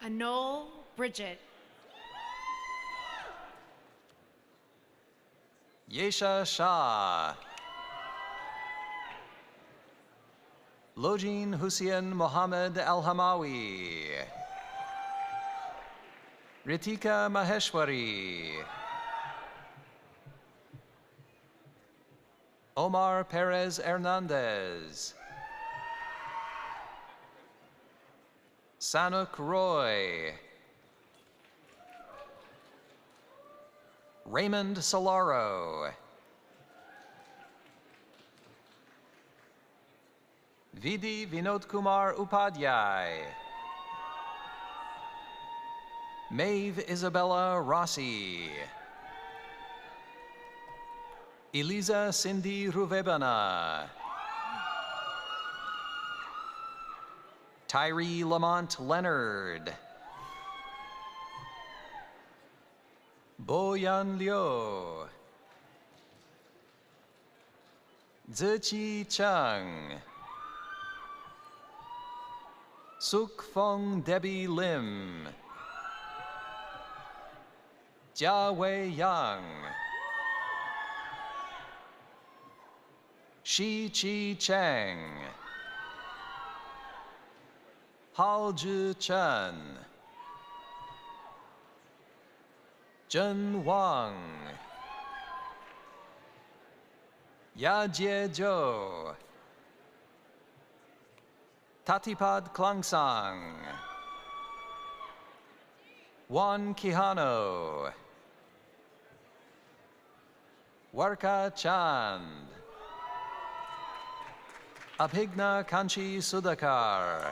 Anol Bridget. Yesha Shah. Lojin Hussein Mohammed Al-Hamawi. Ritika Maheshwari. Omar Perez Hernandez. Sanuk Roy. Raymond Solaro. Vidhi Vinod Kumar Upadhyay. Maeve Isabella Rossi. Eliza Cindy Ruvebana. Tyree Lamont Leonard. Boyan Liu. Ziqi Chang. Suk Fong Debbie Lim. Jia Wei Yang. Shi Chi Chang. Hao Zhi Chen. Zhen Wang. Yajie Zhou. Tatipad Klangsang. Juan Quijano. Warka Chand. Abhigna Kanchi Sudhakar.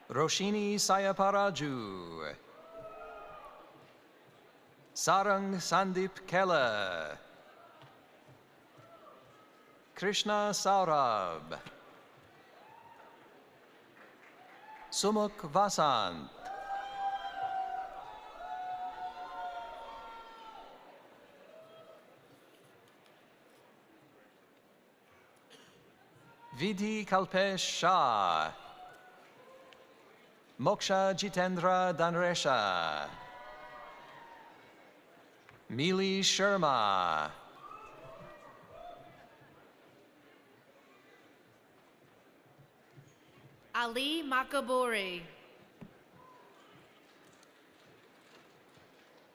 Roshini Sayaparaju. Sarang Sandip Kela. Krishna Saurabh. Sumuk Vasant. Vidhi Kalpesh Shah. Moksha Jitendra Danresha. Mili Sharma. Ali Makaburi.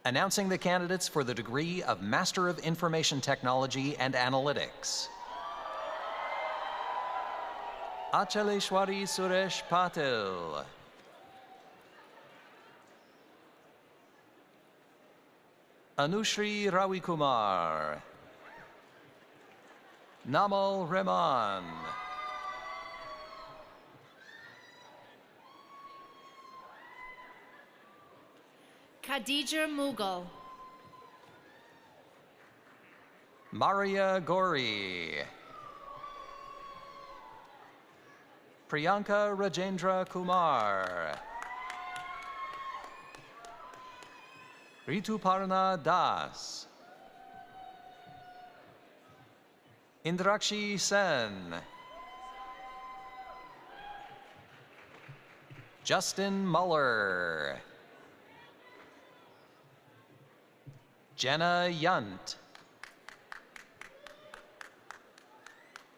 Announcing the candidates for the degree of Master of Information Technology and Analytics. Achaleshwari Suresh Patil. Anushri Ravikumar. Namal Rehman. Khadija Mughal. Maria Gori. Priyanka Rajendra Kumar. Rituparna Das. Indrakshi Sen. Justin Muller. Jenna Yunt.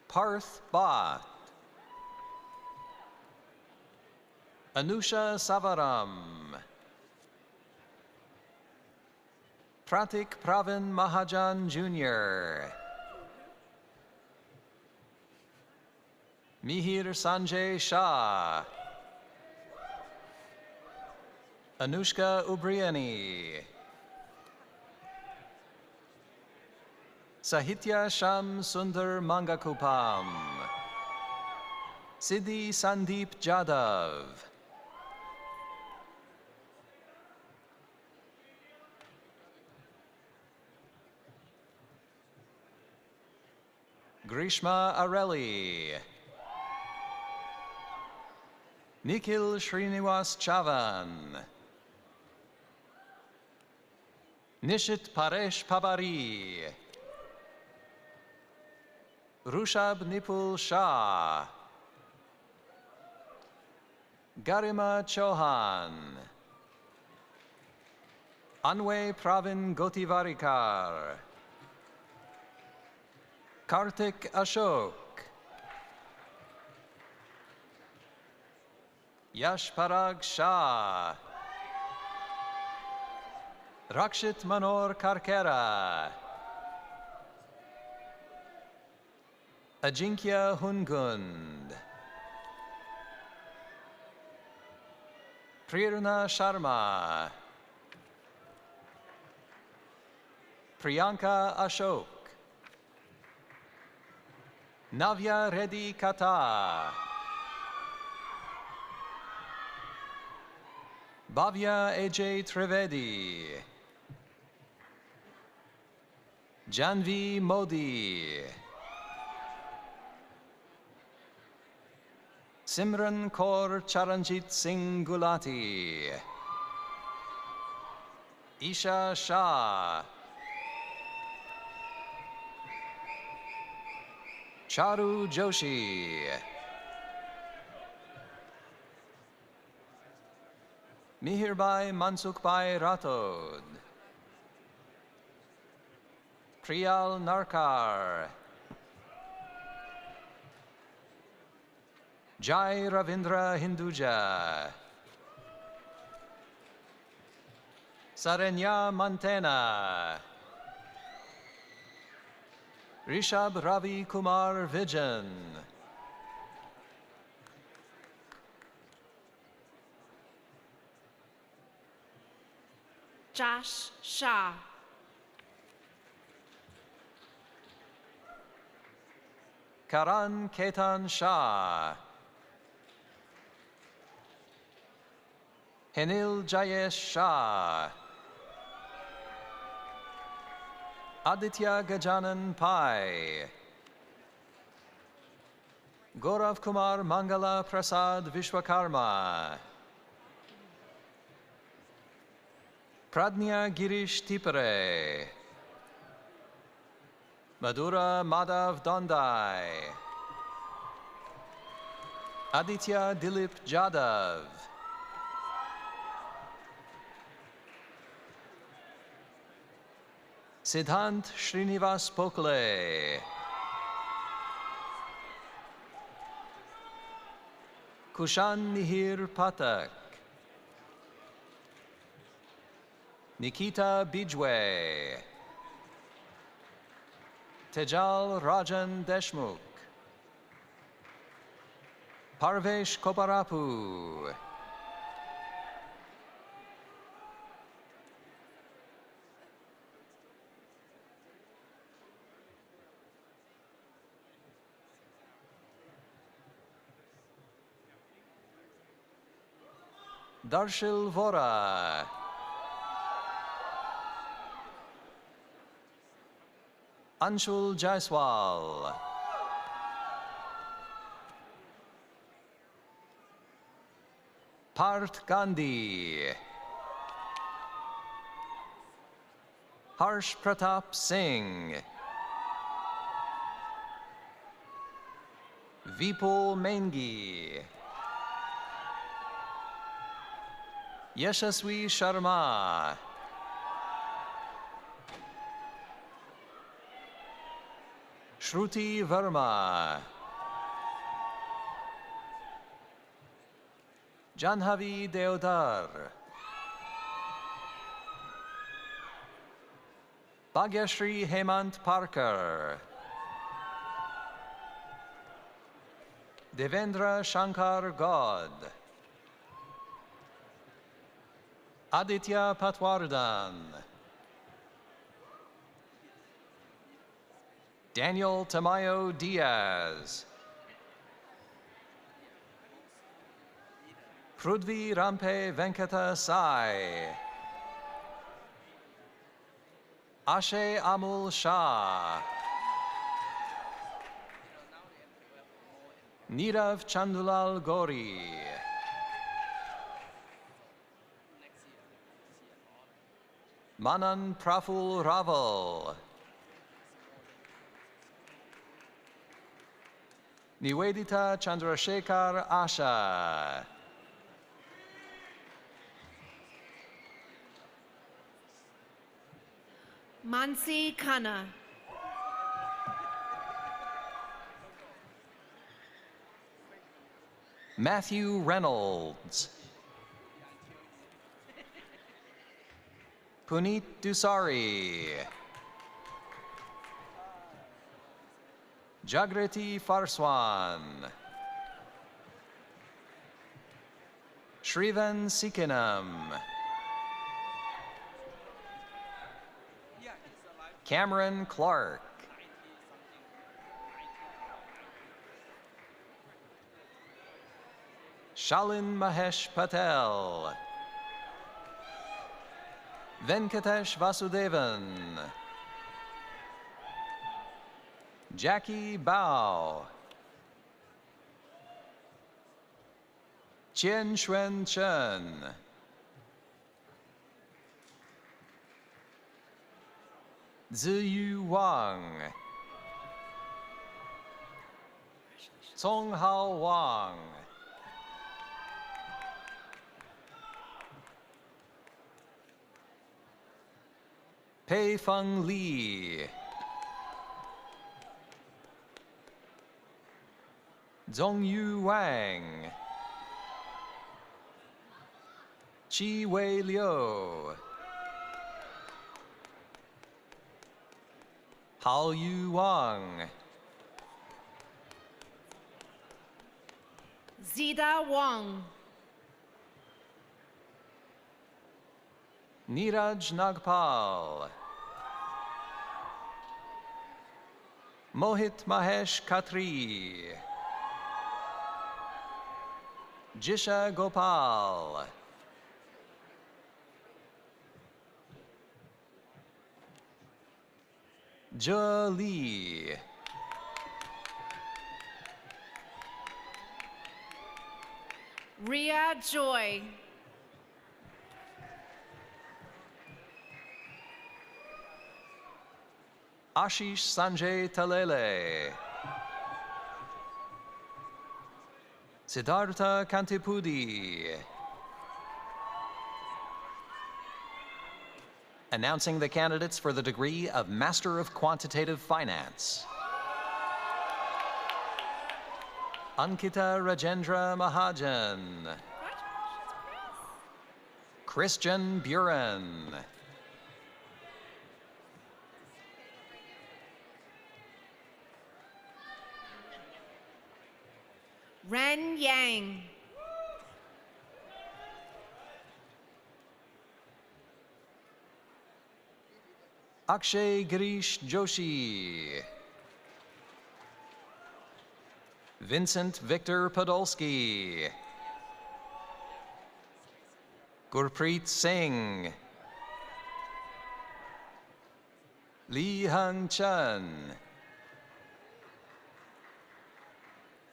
Parth Bhatt. Anusha Savaram. Pratik Pravin Mahajan Jr. Mihir Sanjay Shah. Anushka Ubriani. Sahitya Sham Sundar Mangakupam. Siddhi Sandeep Jadhav. Grishma Areli. Nikhil Srinivas Chavan. Nishit Paresh Pavari. Rushab Nipul Shah. Garima Chauhan, Anwe Pravin Gotivarikar, Kartik Ashok, Yash Parag Shah, Rakshit Manor Karkera, Ajinkya Hungund, Prerna Sharma, Priyanka Ashok, Navya Reddy Kata, Bhavya AJ Trivedi, Janvi Modi, Simran Kaur Charanjit Singh Gulati, Isha Shah, Charu Joshi, Mihirbai Mansukbai Rathod, Priyal Narkar, Jai Ravindra Hinduja, Sarenya Mantena, Rishab Ravi Kumar Vijan, Josh Shah, Karan Ketan Shah, Henil Jayesh Shah, Aditya Gajanan Pai, Gaurav Kumar Mangala Prasad Vishwakarma, Pradnya Girish Tipare, Madhura Madhav Dondai, Aditya Dilip Jadav, Siddhant Srinivas Pokle, Kushan Nihir Patak, Nikita Bijwe, Tejal Rajan Deshmukh, Parvesh Koparapu, Darshil Vora, Anshul Jaiswal, Parth Gandhi, Harsh Pratap Singh, Vipul Mengi, Yashaswi Sharma, Shruti Verma, Janhavi Deodar, Bhagyashri Hemant Parkar, Devendra Shankar God, Aditya Patwardhan, Daniel Tamayo Diaz, Prudvi Rampe Venkata Sai, Ashe Amul Shah, Nirav Chandulal Gori, Manan Praful Raval, Nivedita Chandrasekhar Asha, Mansi Khanna. Matthew Reynolds. Puneet Dusari. Jagriti Farswan. Shrivan Sikanam. Cameron Clark. Shalin Mahesh Patel. Venkatesh Vasudevan. Jackie Bao. Qian Xuan Chen. Ziyu Wang. Songhao Wang. Pei Feng Li. Zhongyu Wang. Qi Wei Liu. Hao Yu Wang. Zida Wang. Neeraj Nagpal. Mohit Mahesh Khatri. Jisha Gopal. Zhe Li. Ria Joy. Ashish Sanjay Talele. Siddhartha Kantipudi. Announcing the candidates for the degree of Master of Quantitative Finance. Ankita Rajendra Mahajan. Christian Buren. Ren Yang. Akshay Girish Joshi. Vincent Victor Podolsky. Gurpreet Singh. Lee Hung Chun.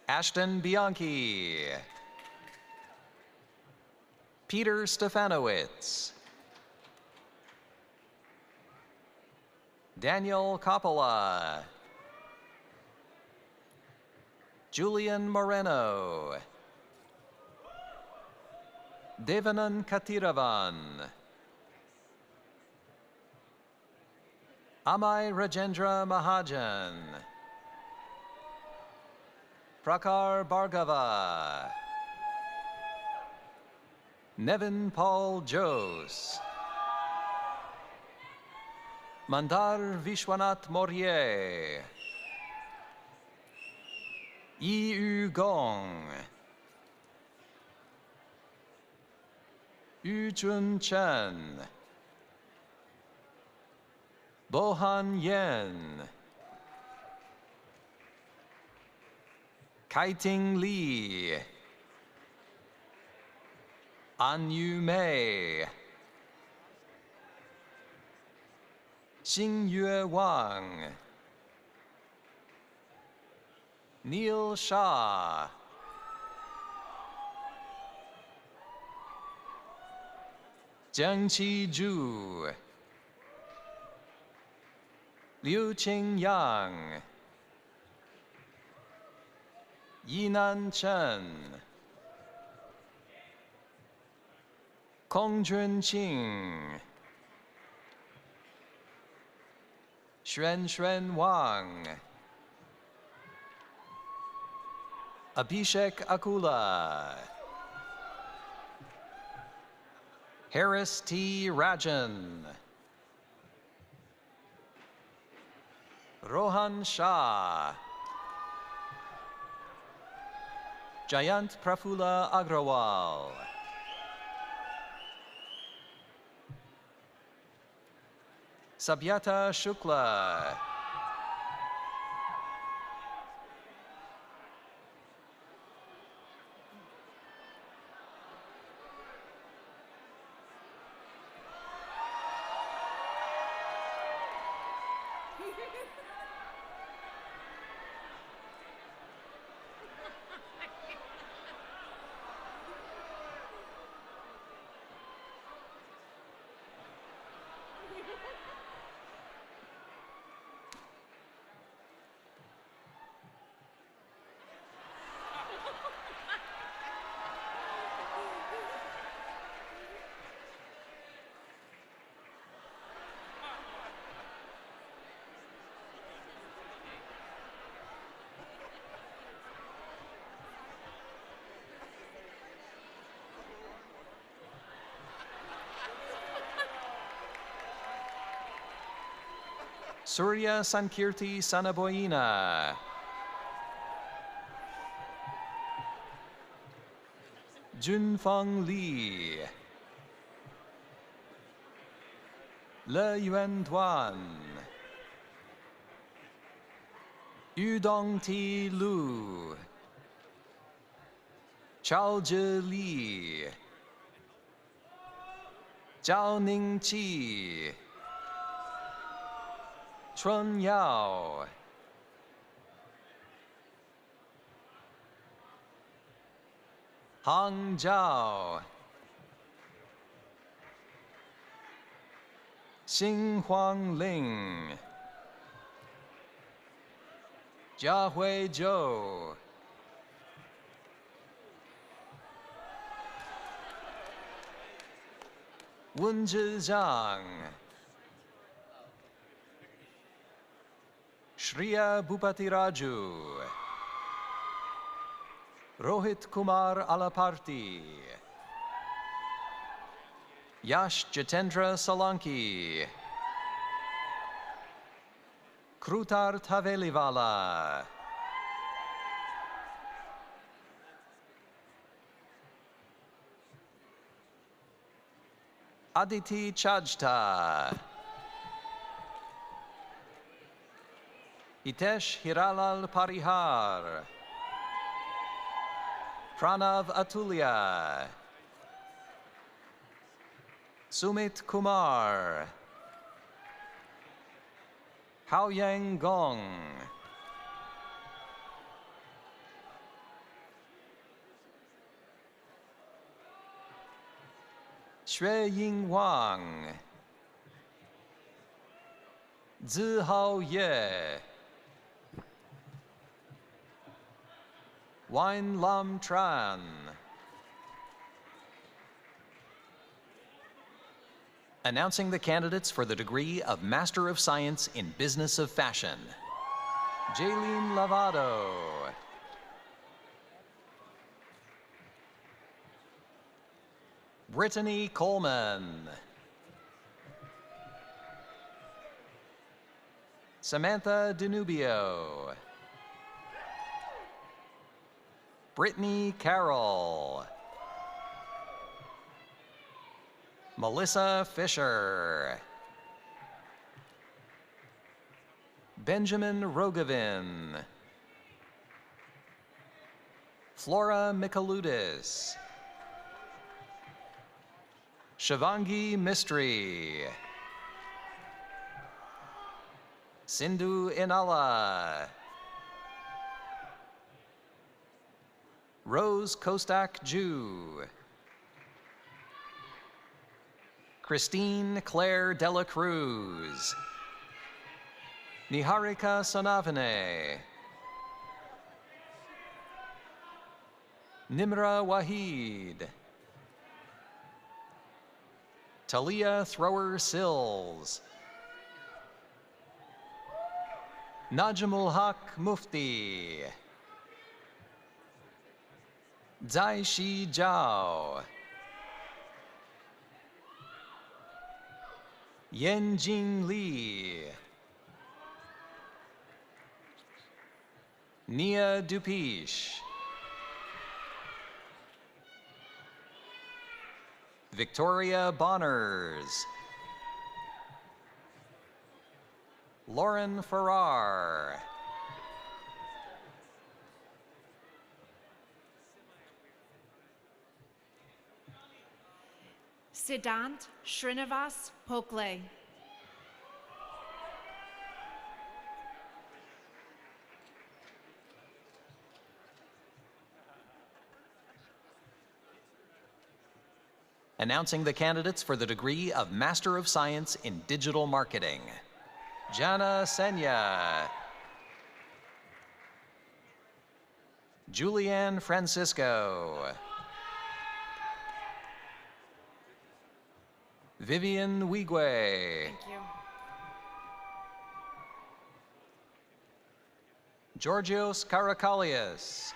Ashton Bianchi. Peter Stefanowitz. Daniel Coppola. Julian Moreno. Devanan Katiravan. Amay Rajendra Mahajan. Prakar Bhargava. Nevin Paul Jose. Mandar Vishwanath Maurier. Yi Gong. Yu Chun Chen. Bohan Yen. Kaiting Li. An Yu Mei. Xingyue Wang. Neil Shah. Jiang Qi Zhu. Liu Qingyang. Yinan Chen. Kong Junqing. Xuan Wang, Abhishek Akula, Harris T. Rajan, Rohan Shah, Jayant Prafula Agrawal, Sabhyata Shukla, Surya Sankirti Sanaboyina, Junfeng Li, Le Yuan Duan, Yudong Ti Lu, Chao Zhi Li, Zhao Ning Qi, Chun Yao, Hang Zhao, Xing Huang Ling, Jiahui Zhou, Wenzhi Zhang, Shriya Bhupati Raju, Rohit Kumar Alaparti, Yash Jitendra Solanki, Krutar Tavelivala, Aditi Chajta, Hitesh Hiralal Parihar, Pranav Atulya, Sumit Kumar, Haoyang Gong, Xueying Wang, Zihao Ye, Wine Lam Tran, announcing the candidates for the degree of Master of Science in Business of Fashion. Jaylene Lavado, Brittany Coleman, Samantha Danubio, Brittany Carroll, Melissa Fisher, Benjamin Rogovin, Flora Mikalutis, Shivangi Mistry, Sindhu Inala, Rose Kostak Jew, Christine Claire Dela Cruz, Niharika Sonavane, Nimra Wahid, Talia Thrower Sills, Najmul Haq Mufti. Zai Shi Zhao. Yanjing Li. Nia Dupish. Victoria Bonners. Lauren Farrar. Siddhant Srinivas Pokle. Announcing the candidates for the degree of Master of Science in Digital Marketing. Jana Senya. Julianne Francisco. Vivian Wigwe. Thank you. Georgios Karakalias.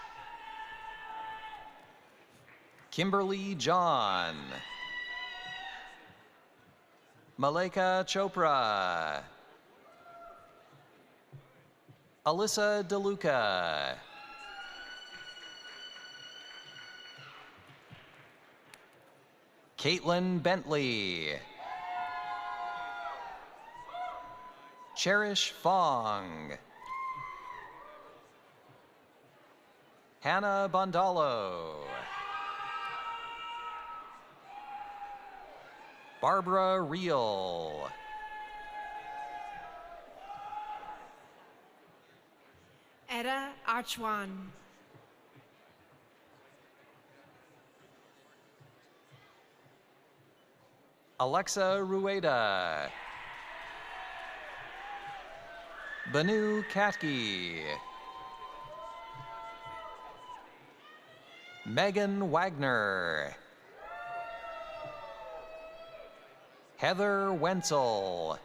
Kimberly John. Maleka Chopra. Alyssa DeLuca. Caitlin Bentley. Cherish Fong. Hannah Bondalo. Barbara Reel. Etta Archwan. Alexa Rueda. Banu Katke. Megan Wagner. Heather Wenzel.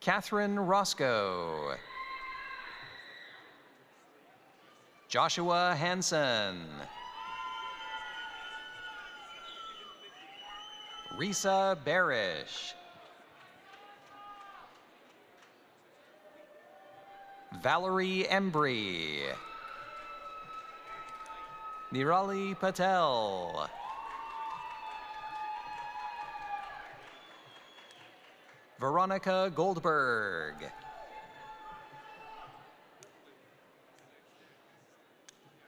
Catherine Roscoe. Joshua Hansen. Risa Barish. Valerie Embry. Nirali Patel. Veronica Goldberg.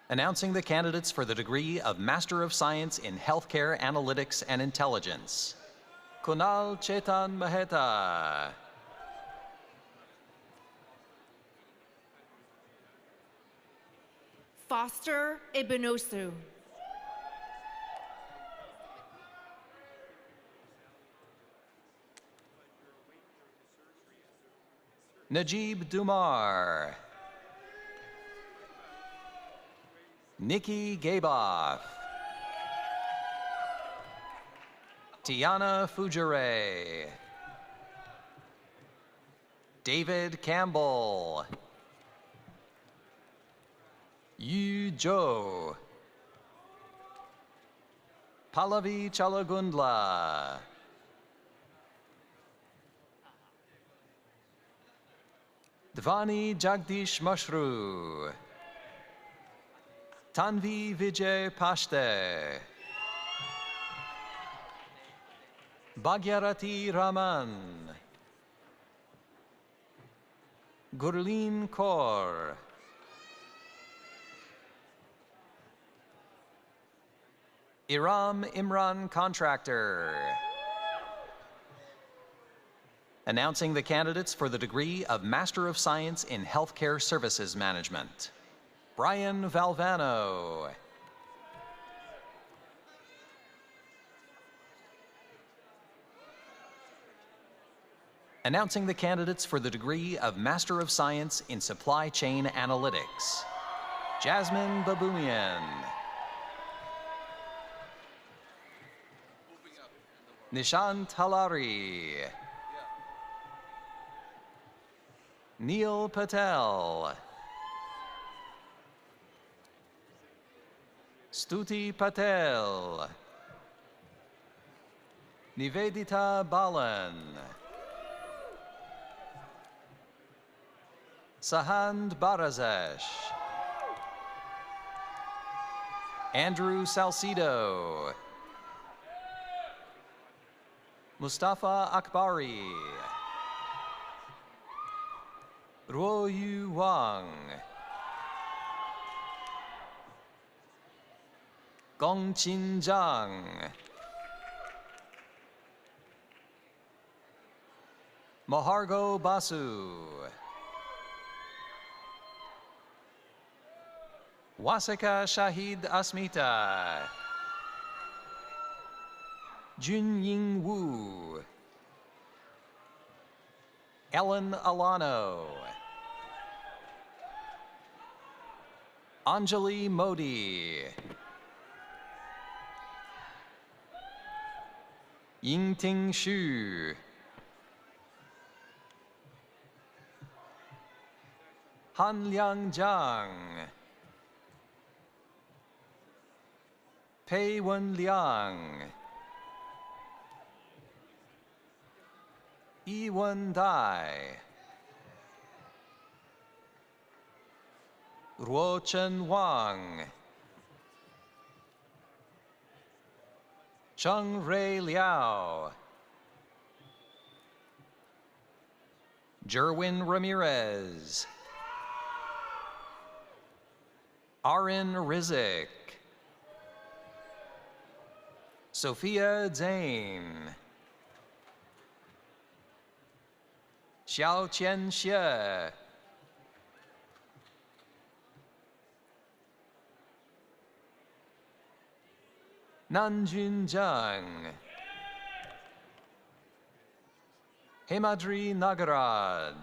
Announcing the candidates for the degree of Master of Science in Healthcare Analytics and Intelligence. Kunal Chetan Maheta. Foster Ibenosu. Najib Dumar. Nikki Gaboff. Tiana Fujere. David Campbell. Yu Zhou. Pallavi Chalagundla. Dhvani Jagdish Mashru. Tanvi Vijay Pashte. Bhagyarati Raman. Gurleen Kaur. Iram Imran Contractor. Announcing the candidates for the degree of Master of Science in Healthcare Services Management. Brian Valvano. Announcing the candidates for the degree of Master of Science in Supply Chain Analytics. Jasmine Baboumian. Nishant Halari. Neil Patel. Stuti Patel. Nivedita Balan. Sahand Barazesh. Andrew Salcido. Mustafa Akbari. Ruoyu Wang. Gongqin Zhang. Mahargo Basu. Wasika Shahid Asmita. Junying Wu. Ellen Alano. Anjali Modi. Yingting Xu. Hanliang Zhang. Pei Wen Liang. Yiwen Dai. Ruochen Wang. Cheng Rei Liao. Jerwin Ramirez. Arin Rizik. Sophia Zane. Xiao Qian Xie. Nanjun Zhang. Hemadri Nagaraj.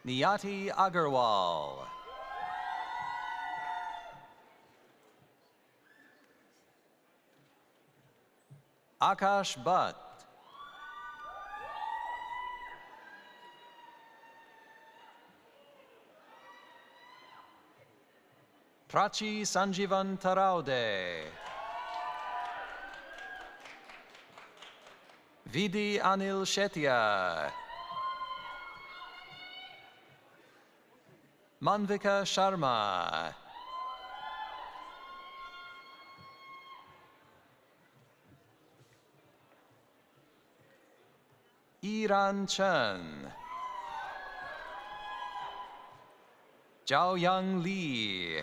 Niyati Agarwal. Akash Bhatt. Prachi Sanjivan Taraude. Vidi Anil Shetia. Manvika Sharma. Iran Chen. Zhao Yang Li.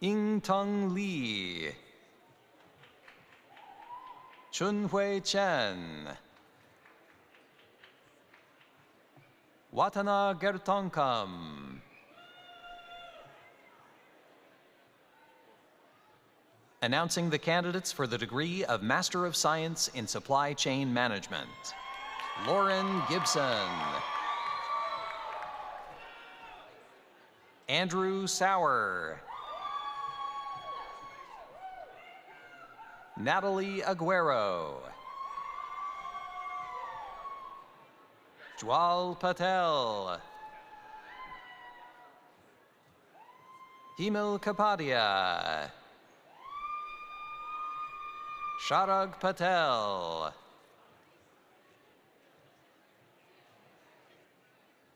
Yingtong Li. Chunhui Chen. Watana Gertonkam. Announcing the candidates for the degree of Master of Science in Supply Chain Management. Lauren Gibson. Andrew Sauer. Natalie Aguero. Jwal Patel. Himil Kapadia. Sharag Patel.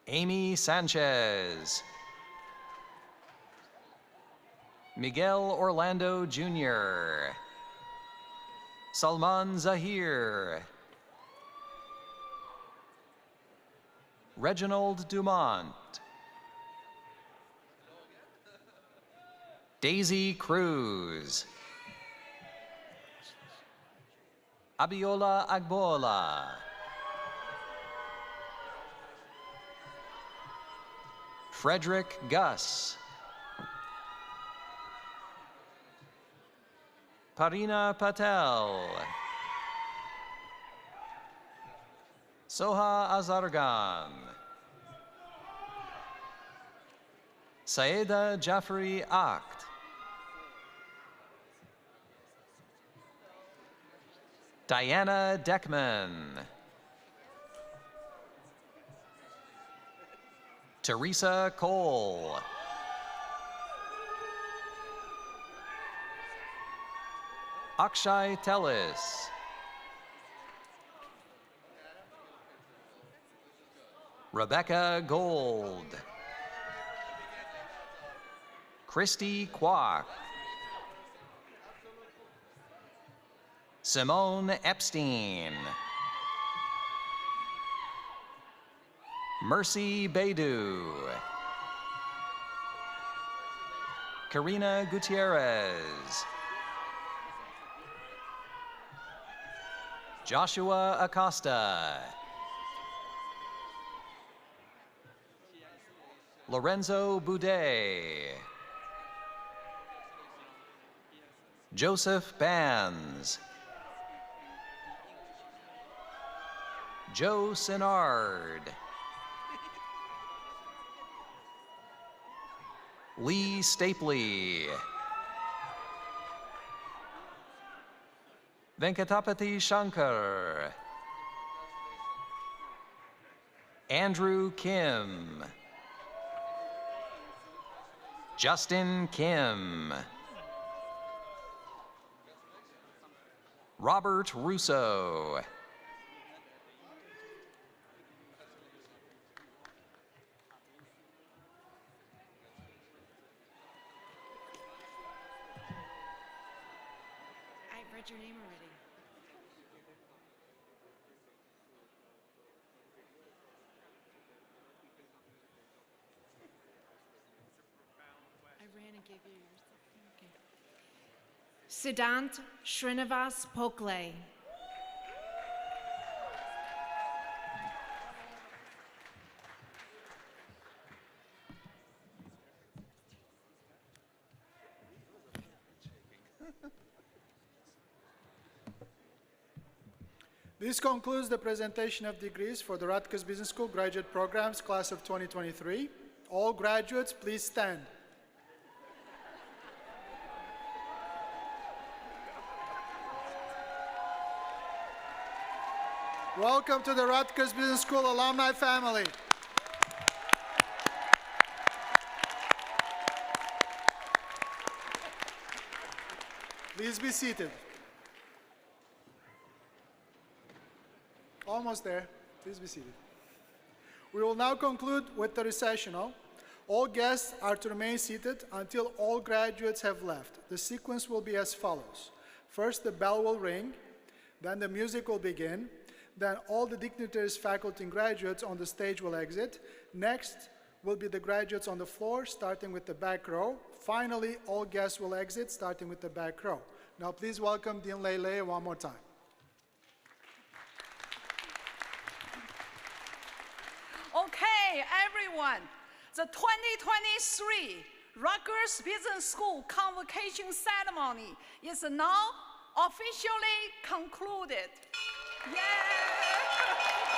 Amy Sanchez. Miguel Orlando Jr. Salman Zahir. Reginald Dumont. Daisy Cruz. Abiola Agbola. Frederick Gus. Parina Patel. Soha Azargan. Saeda Jafri Akht. Diana Deckman. Teresa Cole. Akshay Tellis. Rebecca Gold. Christy Kwok. Simone Epstein. Mercy Baidu. Karina Gutierrez. Joshua Acosta. Lorenzo Boudet. Joseph Banz. Joe Sinard. Lee Stapley. Venkatapati Shankar. Andrew Kim. Justin Kim. Robert Russo. I've read your name already. I ran and gave you yours. Okay. Siddhant Srinivas Pokle. This concludes the presentation of degrees for the Rutgers Business School Graduate Programs Class of 2023. All graduates, please stand. Welcome to the Rutgers Business School alumni family. Please be seated. Almost there. Please be seated. We will now conclude with the recessional. All guests are to remain seated until all graduates have left. The sequence will be as follows. First, the bell will ring, then the music will begin, then all the dignitaries, faculty, and graduates on the stage will exit. Next will be the graduates on the floor, starting with the back row. Finally, all guests will exit, starting with the back row. Now, please welcome Dean Lele one more time. Okay, everyone, the 2023 Rutgers Business School Convocation ceremony is now officially concluded. Yay!